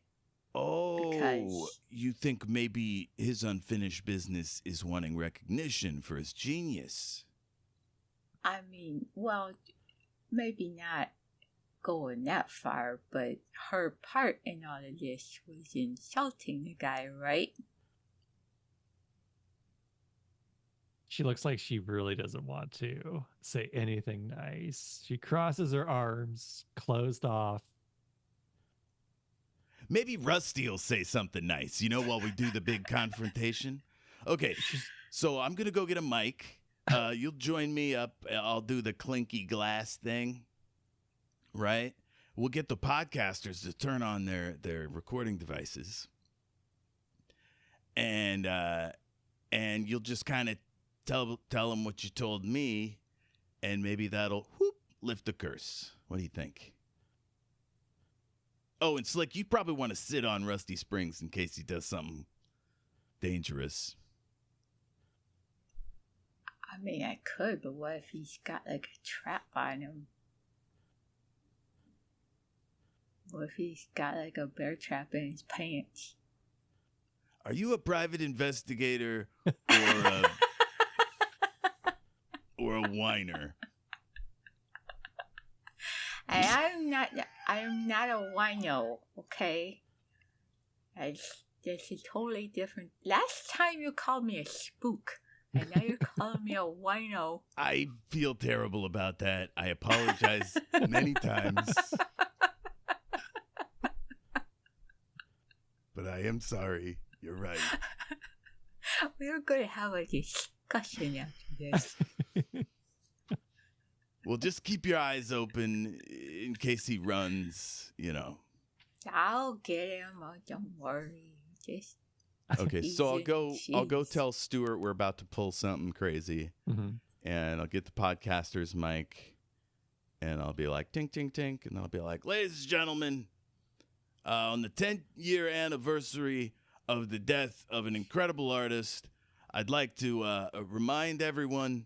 Oh, Because- you think maybe his unfinished business is wanting recognition for his genius? I mean, well, maybe not going that far, but her part in all of this was insulting the guy, right? She looks like she really doesn't want to say anything nice. She crosses her arms, closed off. Maybe Rusty will say something nice, while we do the big confrontation. Okay, so I'm going to go get a mic. You'll join me up. I'll do the clinky glass thing, right? We'll get the podcasters to turn on their recording devices. And you'll just kind of tell them what you told me, and maybe that'll lift the curse. What do you think? Oh, and Slick, you probably want to sit on Rusty Springs in case he does something dangerous. I mean, I could, but what if he's got like a trap on him? What if he's got like a bear trap in his pants? Are you a private investigator or a whiner? I'm not a wino, okay? This is totally different. Last time you called me a spook, and now you're calling me a wino. I feel terrible about that. I apologize many times. But I am sorry. You're right. We're going to have a discussion after this. Well, just keep your eyes open in case he runs, I'll get him. Oh, don't worry. Just Okay, so I'll go Jeez. tell Stuart we're about to pull something crazy. Mhm. And I'll get the podcaster's mic, and I'll be like, tink, tink, tink, and I'll be like, ladies and gentlemen, on the 10th-year anniversary of the death of an incredible artist, I'd like to remind everyone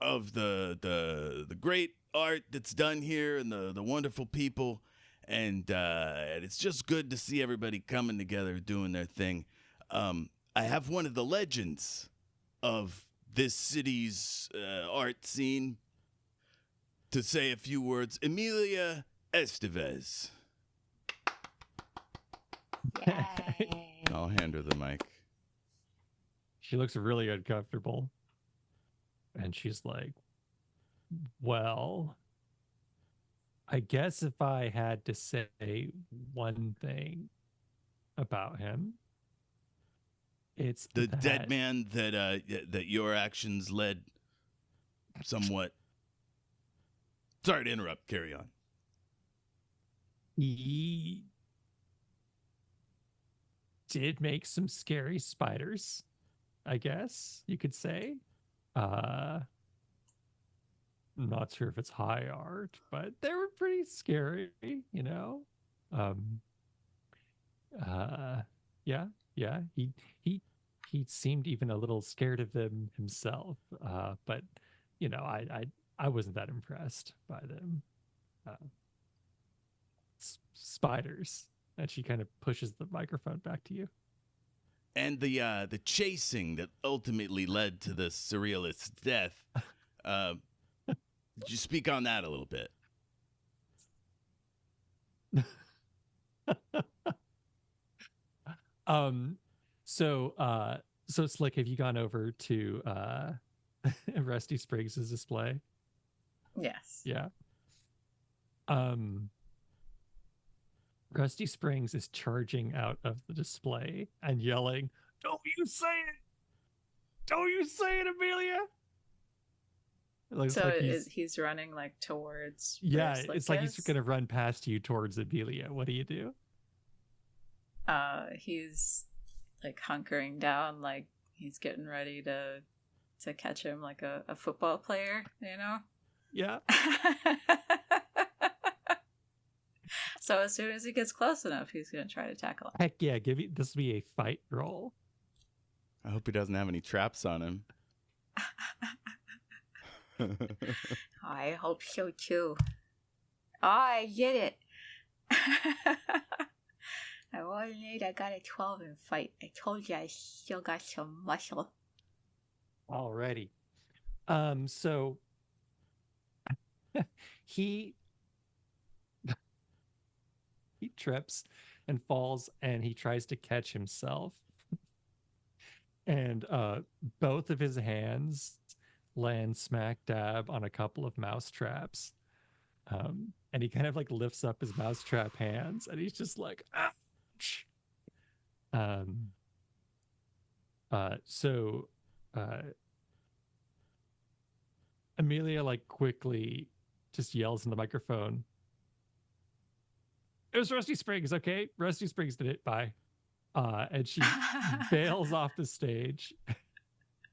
of the great art that's done here and the wonderful people, and it's just good to see everybody coming together doing their thing. I have one of the legends of this city's art scene to say a few words. Emilia Estevez. Yay. I'll hand her the mic. She looks really uncomfortable. And she's like, well, I guess if I had to say one thing about him, it's The that dead man that your actions led somewhat. Sorry to interrupt. Carry on. he did make some scary spiders, I guess you could say. I'm not sure if it's high art, but they were pretty scary, yeah. He seemed even a little scared of them himself. But I wasn't that impressed by them. Spiders. And she kind of pushes the microphone back to you. the chasing that ultimately led to the surrealist's death. Could you speak on that a little bit? So Slick, have you gone over to Rusty Springs' display? Yes. Yeah. Rusty Springs is charging out of the display and yelling, "Don't you say it! Don't you say it, Amelia!" It looks So like he's running like towards. yeah, where Slick it's like he's is? gonna run past you towards Amelia. What do you do? He's like hunkering down, like he's getting ready to catch him like a football player, you know? Yeah. So as soon as he gets close enough, he's gonna try to tackle him. Heck yeah, this will be a fight roll. I hope he doesn't have any traps on him. I hope so too. Oh, I did it. I rolled an 8, I got a 12 in fight. I told you I still got some muscle. Alrighty. So he trips and falls and he tries to catch himself. And both of his hands land smack dab on a couple of mouse traps. And he kind of like lifts up his mousetrap hands and he's just like, ouch. Amelia like quickly just yells in the microphone, "It was Rusty Springs, okay? Rusty Springs did it. Bye." And she bails off the stage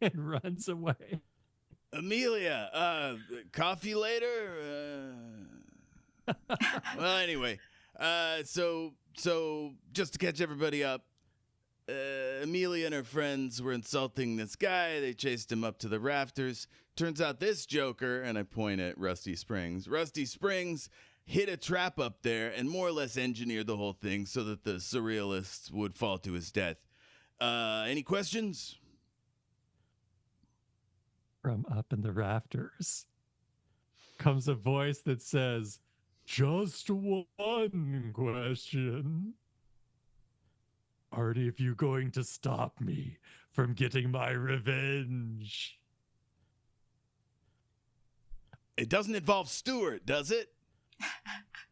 and runs away. Amelia, coffee later? Well, anyway, so just to catch everybody up, Amelia and her friends were insulting this guy. They chased him up to the rafters. Turns out this joker, and I point at Rusty Springs, hit a trap up there and more or less engineered the whole thing so that the surrealist would fall to his death. Any questions? From up in the rafters comes a voice that says, "Just one question. Are any of you going to stop me from getting my revenge?" It doesn't involve Stewart, does it?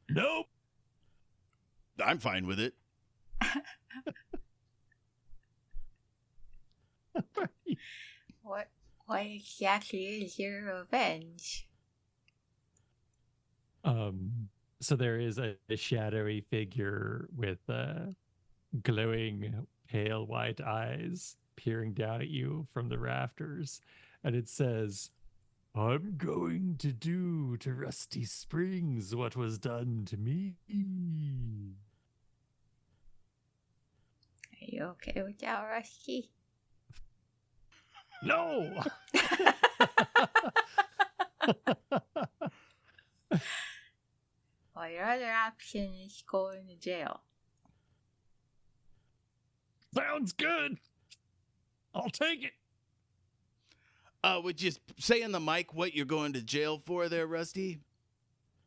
Nope. I'm fine with it. What exactly is your revenge? So there is a shadowy figure with glowing pale white eyes peering down at you from the rafters, and it says, "I'm going to do to Rusty Springs what was done to me." Are you okay with that, Rusty? No. Well, your other option is going to jail. Sounds good. I'll take it. Would you say in the mic what you're going to jail for there, Rusty?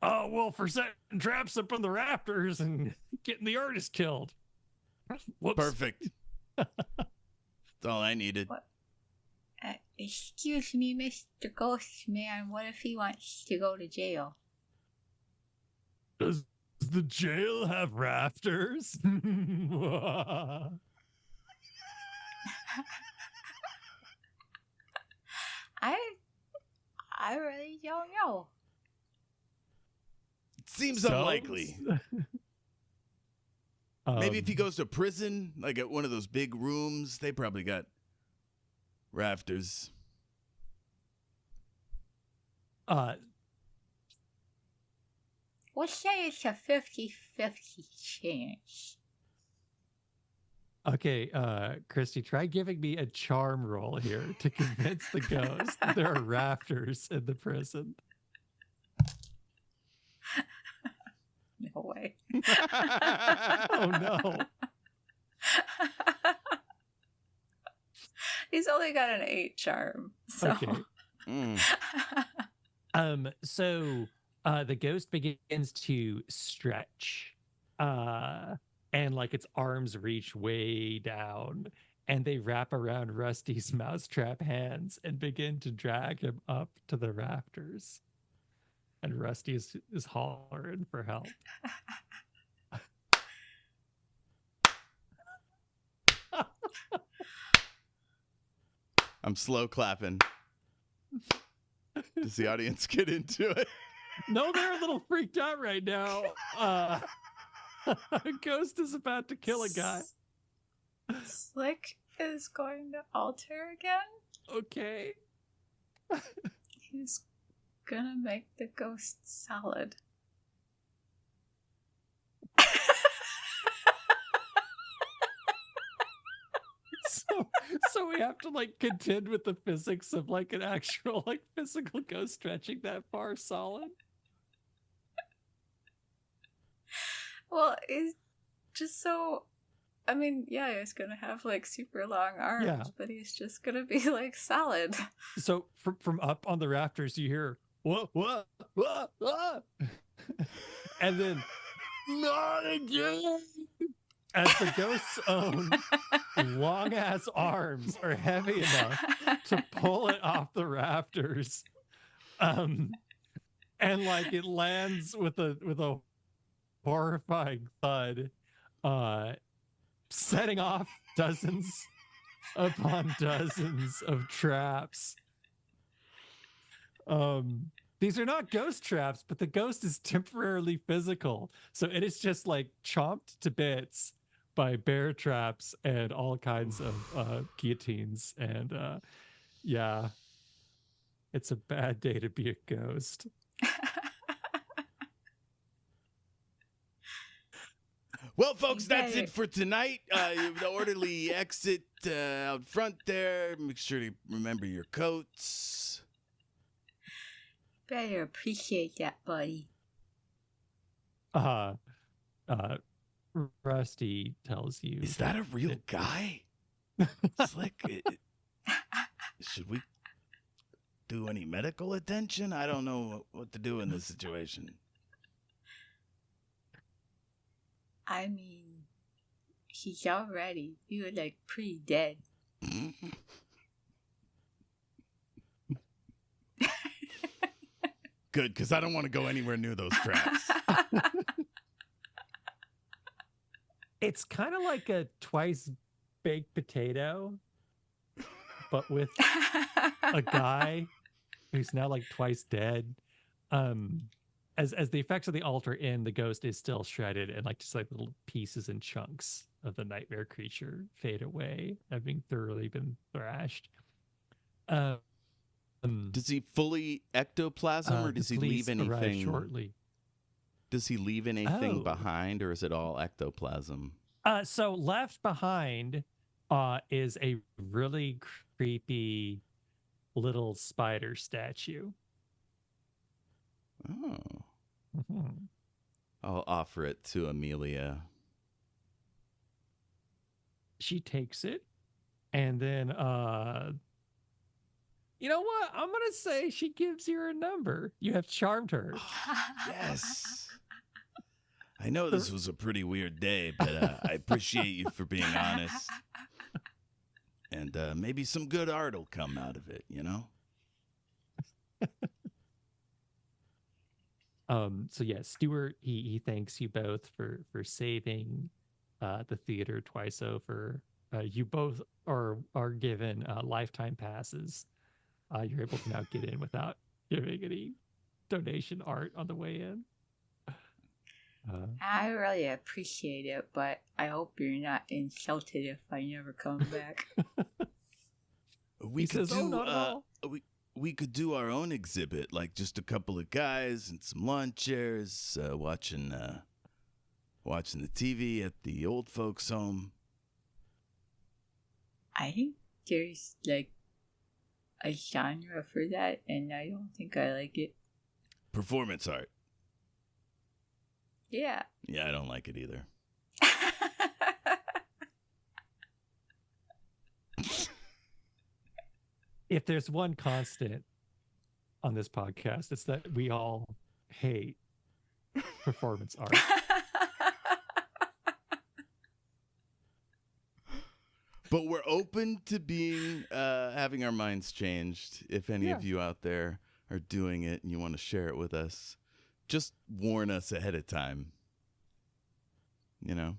Oh, well, for setting traps up on the rafters and getting the artist killed. Whoops. Perfect. That's all I needed. What? Excuse me, Mr. Ghost Man. What if he wants to go to jail? Does the jail have rafters? I really don't know. Seems unlikely. Maybe if he goes to prison, like at one of those big rooms, they probably got rafters. We'll say it's a 50-50 chance. Okay, Kristy, try giving me a charm roll here to convince the ghost that there are rafters in the prison. No way. Oh no. He's only got an 8 charm. So. Okay. So the ghost begins to stretch, and like its arms reach way down, and they wrap around Rusty's mousetrap hands and begin to drag him up to the rafters. And Rusty is hollering for help. I'm slow clapping. Does the audience get into it? No, they're a little freaked out right now. A ghost is about to kill a guy. Slick is going to alter again. Okay. He's gonna make the ghost solid. So we have to like contend with the physics of like an actual like physical ghost stretching that far solid. Well, he's just so. I mean, yeah, he's gonna have like super long arms, Yeah. but he's just gonna be like solid. So from up on the rafters, you hear what, and then not again. As the ghost's own long ass arms are heavy enough to pull it off the rafters, and like it lands with a horrifying thud, setting off dozens upon dozens of traps. These are not ghost traps, but the ghost is temporarily physical, so it is just like chomped to bits by bear traps and all kinds of guillotines. And yeah, it's a bad day to be a ghost. Well, folks, that's Okay. it for tonight. The orderly exit out front there. Make sure to remember your coats. Better appreciate that, buddy. Rusty tells you. Is that a real guy? Slick, should we do any medical attention? I don't know what to do in this situation. I mean, he's already, you were like pretty dead. Good, because I don't want to go anywhere near those traps. It's kind of like a twice baked potato, but with a guy who's now like twice dead. As the effects of the altar end, the ghost is still shredded, and like just like little pieces and chunks of the nightmare creature fade away, having thoroughly been thrashed. Does he fully ectoplasm, or The does he police leave arrive anything? shortly. Does he leave anything Oh. behind, or is it all ectoplasm? So left behind is a really creepy little spider statue. Oh, Mhm. I'll offer it to Amelia. She takes it, and then you know what? I'm gonna say she gives you her number. You have charmed her. Yes. I know this was a pretty weird day, but I appreciate you for being honest. And maybe some good art will come out of it, you know? So yeah, Stuart, he thanks you both for saving the theater twice over. You both are given lifetime passes. You're able to now get in without giving any donation art on the way in. I really appreciate it, but I hope you're not insulted if I never come back. We He could says, "Oh, do not at all." we could do our own exhibit, like just a couple of guys and some lawn chairs, watching the TV at the old folks' home. I think there's like a genre for that, and I don't think I like it. Performance art. Yeah. Yeah, I don't like it either. If there's one constant on this podcast, it's that we all hate performance art. But we're open to being having our minds changed. If any of you out there are doing it and you want to share it with us, just warn us ahead of time. You know?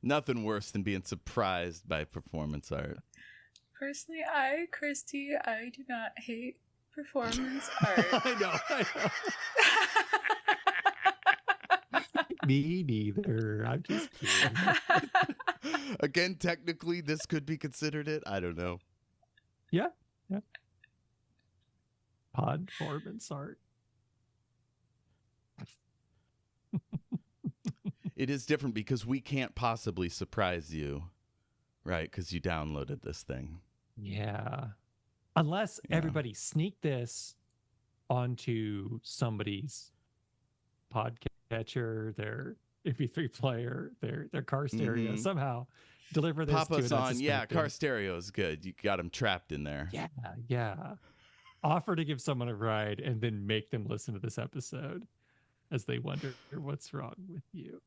Nothing worse than being surprised by performance art. Personally, Kristy, I do not hate performance art. I know. Me neither. I'm just kidding. Again, technically, this could be considered it. I don't know. Yeah. Performance art. It is different because we can't possibly surprise you, right? Because you downloaded this thing. Yeah. Unless everybody sneak this onto somebody's podcatcher, their MP3 player, their car stereo, somehow deliver this Pop to us an on. unsuspecting. Yeah, car stereo is good. You got them trapped in there. Yeah. Offer to give someone a ride and then make them listen to this episode as they wonder what's wrong with you.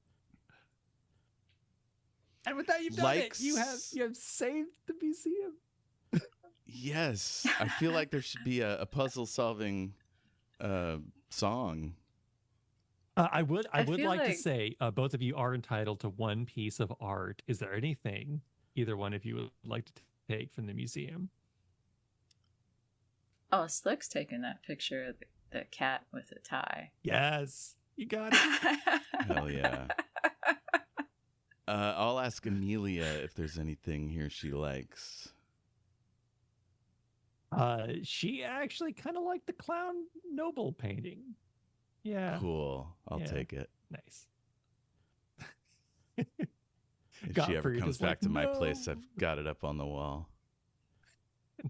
And with that, you've done it. You have saved the museum. Yes. I feel like there should be a puzzle-solving song. I would feel like to like- say both of you are entitled to one piece of art. Is there anything either one of you would like to take from the museum? Oh, Slick's taking that picture of the cat with the tie. Yes, you got it. Hell yeah. I'll ask Amelia if there's anything here she likes. She actually kind of liked the clown noble painting. Yeah. Cool. I'll Yeah. take it. Nice. If she ever Godfrey comes is back like, to my place, "No." I've got it up on the wall.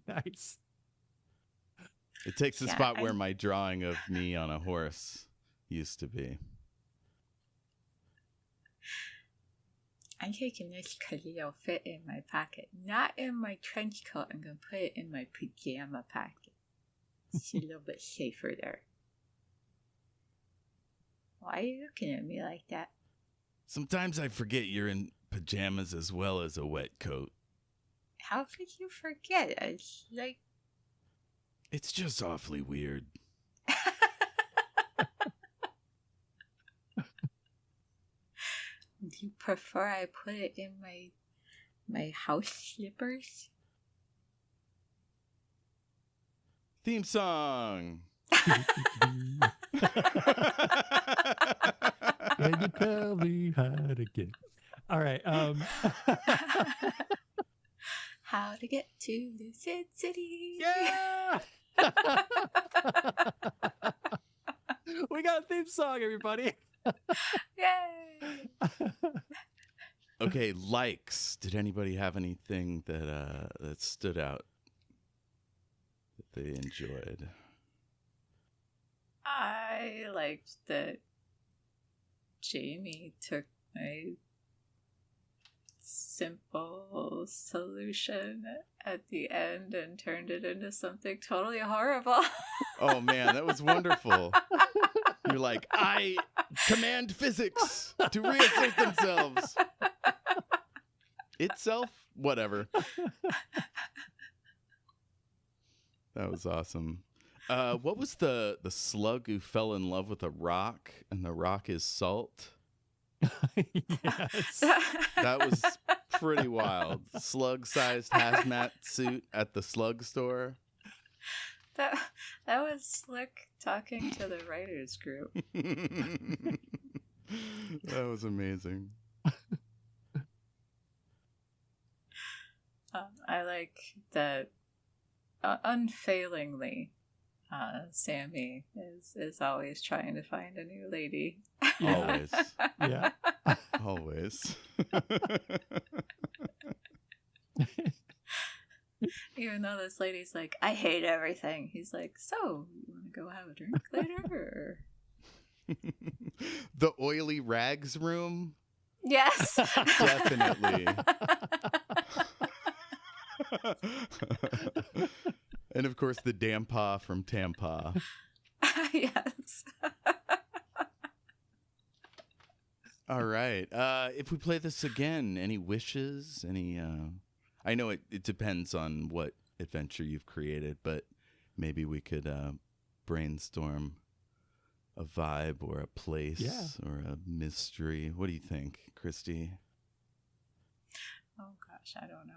Nice. It takes the Yeah, spot where my drawing of me on a horse used to be. I'm taking this because it'll fit in my pocket. Not in my trench coat. I'm going to put it in my pajama pocket. It's a little bit safer there. Why are you looking at me like that? Sometimes I forget you're in pajamas as well as a wet coat. How could you forget? It's like... It's just awfully weird. Do you prefer I put it in my house slippers? Theme song. Can you tell me how to get? All right. How to get to Lucid City? Yeah. We got a theme song, everybody. Yay! Okay, likes. Did anybody have anything that stood out that they enjoyed? I liked that Jayme took my simple solution at the end and turned it into something totally horrible. Oh man, that was wonderful. You're like, I command physics to reassert themselves. Itself? Whatever. That was awesome. What was the slug who fell in love with a rock and the rock is salt? Yes. That was pretty wild. Slug-sized hazmat suit at the slug store. That was Slick talking to the writers group. That was amazing. I like that unfailingly Sammy is always trying to find a new lady. Always. Yeah. Always. Even though this lady's like, I hate everything. He's like, so, you want to go have a drink later? Or... The oily rags room? Yes. Definitely. And of course, the Dampa from Tampa. Yes. All right. If we play this again, any wishes? Any? I know it depends on what adventure you've created, but maybe we could brainstorm a vibe or a place or a mystery. What do you think, Kristy? Oh gosh, I don't know.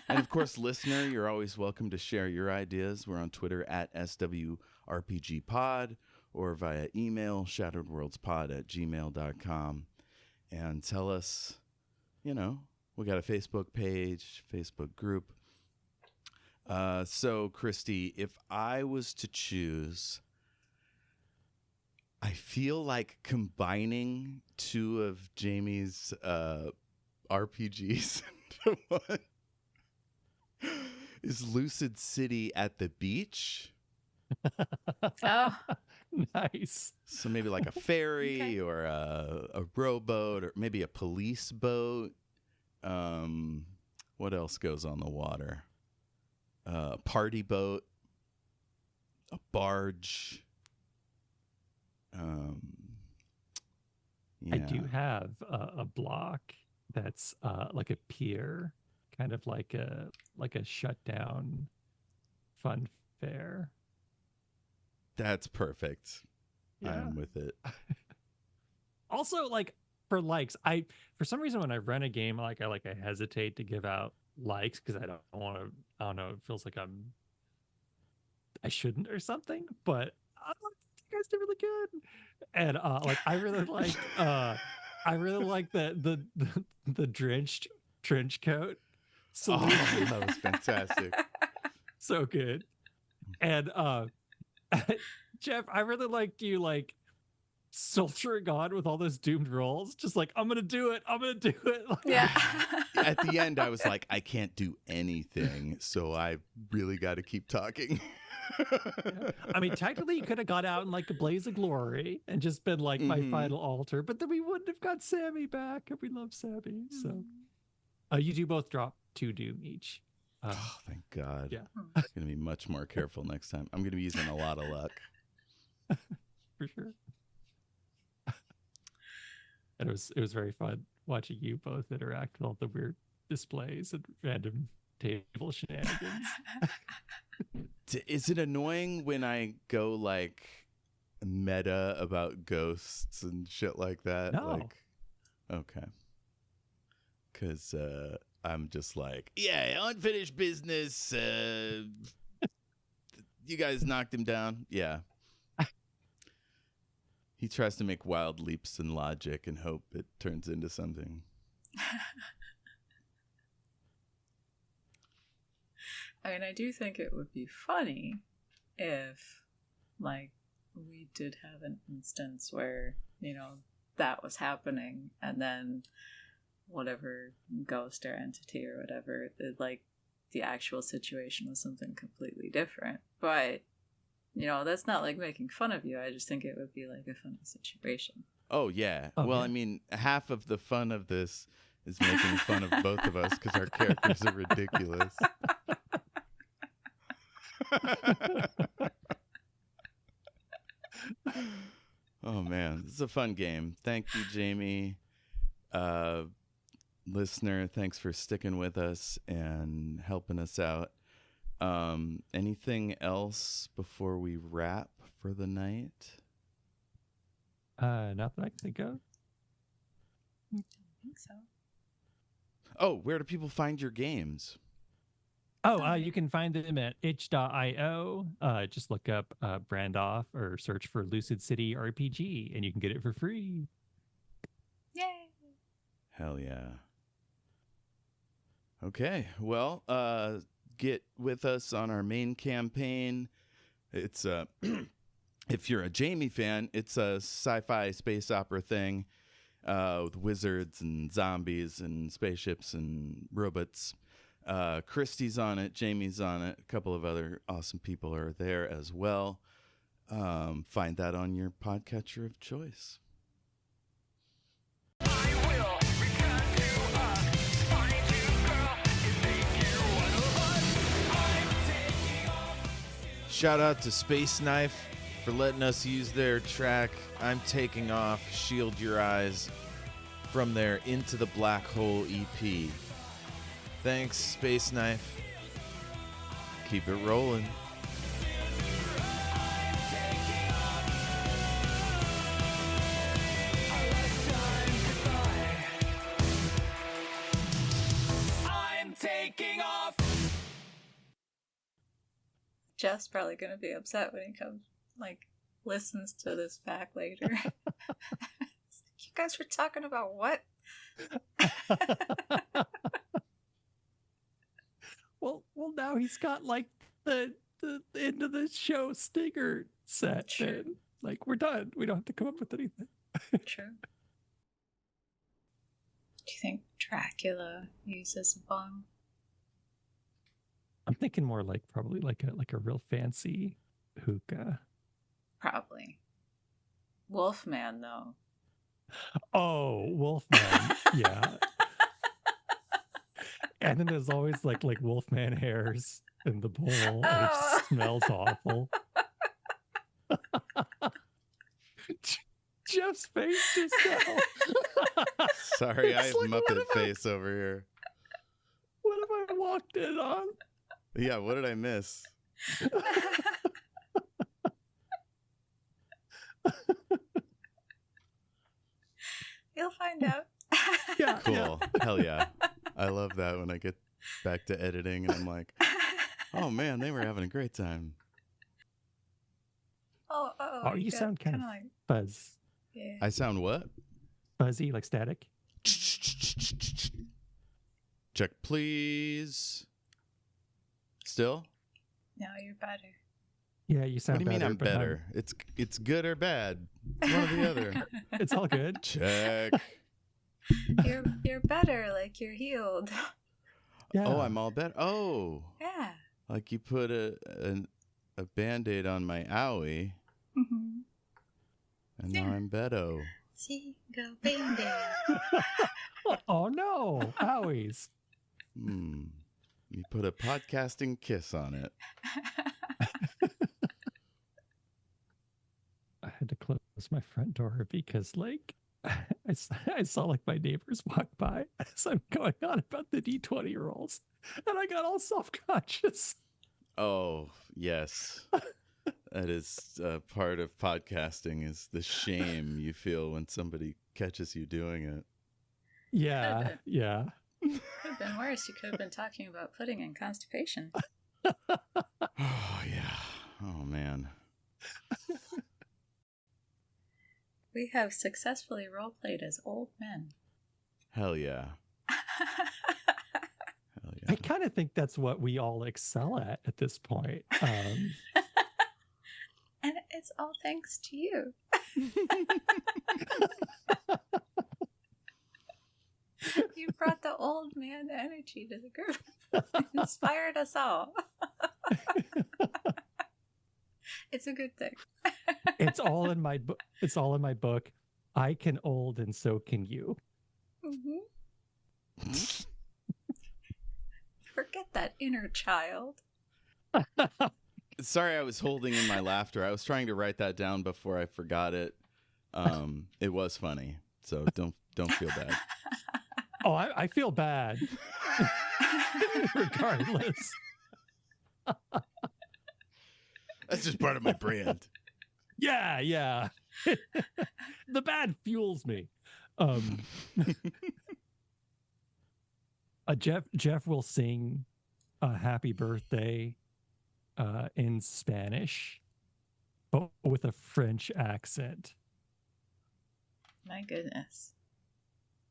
And of course, listener, you're always welcome to share your ideas. We're on Twitter at SWRPGpod or via email, shatteredworldspod@gmail.com. And tell us, we got a Facebook page, Facebook group. So, Kristy, if I was to choose, I feel like combining two of Jayme's RPGs into one is Lucid City at the beach. Oh, Nice. So maybe like a ferry Okay. or a rowboat or maybe a police boat. What else goes on the water? Party boat, a barge. I do have a block that's like a pier, kind of like a shutdown fun fair. That's perfect. Yeah. I'm with it. Also, like for likes, for some reason when I run a game, I hesitate to give out likes because I don't want to. I don't know. It feels like I shouldn't or something. But you guys did really good, and I really like the drenched trench coat solution. That was fantastic. So good. And Jeff, I really liked you soldiering on with all those doomed rolls, just I'm gonna do it. yeah. At the end, I was like, I can't do anything, so I really got to keep talking. I mean, technically, you could have got out in a blaze of glory and just been my Mhm. final altar, but then we wouldn't have got Sammy back, and we love Sammy. So, you do both drop 2 doom each. Oh, thank God. Yeah. I'm going to be much more careful next time. I'm going to be using a lot of luck. For sure. And it was very fun watching you both interact with all the weird displays and random table shenanigans. Is it annoying when I go meta about ghosts and shit like that? No. Okay. Because I'm just unfinished business. You guys knocked him down. Yeah. He tries to make wild leaps in logic and hope it turns into something. I mean, I do think it would be funny if, we did have an instance where, that was happening, and then whatever ghost or entity or whatever, the actual situation was something completely different. But, that's not making fun of you. I just think it would be a funny situation. Oh, yeah. Oh, well, yeah. I mean, half of the fun of this is making fun of both of us because our characters are ridiculous. Oh, man. This is a fun game. Thank you, Jayme. Listener, thanks for sticking with us and helping us out. Anything else before we wrap for the night? Not that I can think of. I think so. Oh, where do people find your games? Oh, you can find them at itch.io. Just look up Brandoff or search for Lucid City RPG, and you can get it for free. Yay! Hell yeah. Okay, well, get with us on our main campaign. It's if you're a Jayme fan, it's a sci-fi space opera thing with wizards and zombies and spaceships and robots. Kristy's on it, Jayme's on it, a couple of other awesome people are there as well. Find that on your podcatcher of choice. Shout out to Space Knife for letting us use their track, I'm Taking Off, Shield Your Eyes, from their Into the Black Hole EP. Thanks, Space Knife. Keep it rolling. I'm taking off. Jeff's probably gonna be upset when he comes, like, listens to this back later. You guys were talking about what? Well, now he's got like the end of the show stinger set. True. And, like, we're done. We don't have to come up with anything. True. Do you think Dracula uses a bong? I'm thinking more like probably like a real fancy hookah. Probably. Wolfman, though. Oh, Wolfman. Yeah. And then there's always like Wolfman hairs in the bowl. And it Oh. smells awful. Jeff's face just now. Sorry, I have It's like, what Muppet have I- face over here. What have I walked in on? Yeah, what did I miss? You'll find out. Yeah. Cool. Hell yeah. I love that when I get back to editing and I'm like, oh man, they were having a great time. Oh, you got sound kind kinda of like, buzz. yeah. I sound what? Fuzzy, like static. Check, please. Still? No, you're better. Yeah, you What sound do you mean better, I'm but not- better? It's good or bad. It's one or the other. It's all good. Check. You're better, like you're healed. Yeah. Oh, I'm all better. Oh, Yeah. like you put a Band-Aid on my owie, Mm-hmm. and now Yeah. I'm Beto. See, go Band-Aid. Oh no, owies. You put a podcasting kiss on it. I had to close my front door because, like, I saw like my neighbors walk by as I'm going on about the D20 rolls, and I got all self-conscious. Oh, yes. That is part of podcasting is the shame you feel when somebody catches you doing it. Yeah, yeah. Could have been worse. You could have been talking about pudding and constipation. Oh, yeah. Oh, man. We have successfully roleplayed as old men. Hell yeah. Hell I yeah. kind of think that's what we all excel at this point. And it's all thanks to you. You brought the old man energy to the group. Inspired us all. It's a good thing. It's all in my book. It's all in my book. I can old, and so can you. Mm-hmm. Forget that inner child. Sorry, I was holding in my laughter. I was trying to write that down before I forgot it. It was funny, so don't feel bad. Oh, I feel bad. Regardless. That's just part of my brand. Yeah. The bad fuels me. Jeff will sing "Happy Birthday" in Spanish, but with a French accent. My goodness.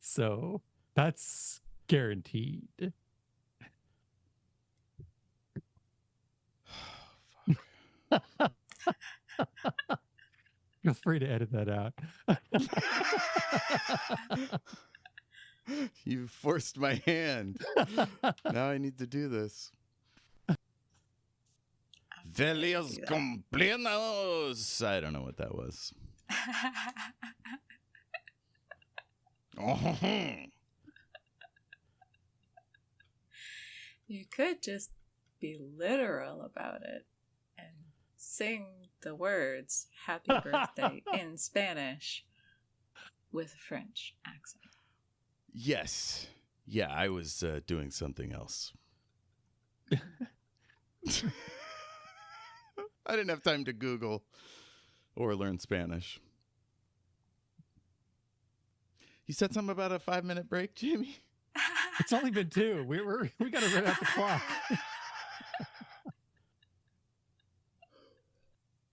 So that's guaranteed. Feel free to edit that out. You forced my hand. Now I need to do this. Feliz do that. cumpleaños. I don't know what that was. You could just be literal about it and sing the words "Happy Birthday" in Spanish with a French accent. Yes. Yeah, I was doing something else. I didn't have time to Google or learn Spanish. You said something about a 5-minute break, Jayme? It's only been 2. We got to run out the clock.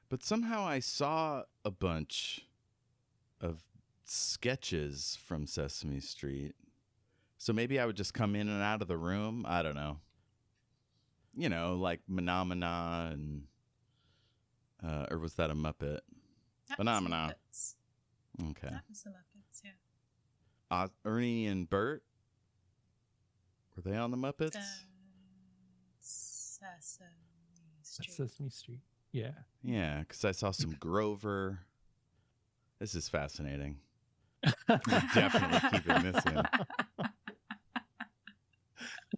But somehow I saw a bunch of sketches from Sesame Street. So maybe I would just come in and out of the room. I don't know. You know, like Phenomena and... or was that a Muppet? That was Phenomena. Muppets. Okay. That was the Muppets, yeah. Ernie and Bert? Were they on the Muppets? Sesame That's Street. Sesame Street. Yeah. Yeah, because I saw some Grover. This is fascinating. We're definitely keeping this in.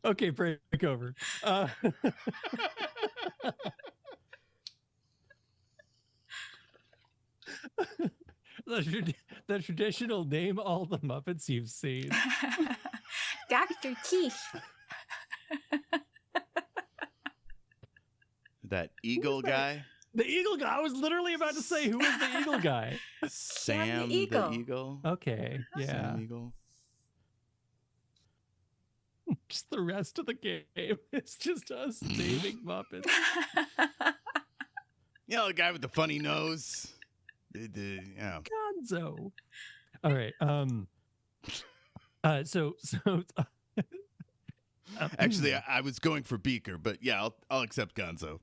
Okay, break over. The traditional name all the Muppets you've seen. Dr. Teeth. That eagle guy? The eagle guy. I was literally about to say, who is the eagle guy? Sam the Eagle. Eagle? Okay, yeah. Sam Eagle? Just the rest of the game. It's just us naming Muppets. You know, the guy with the funny nose? Yeah. Gonzo. All right. So Actually, I was going for Beaker, but yeah, I'll accept Gonzo.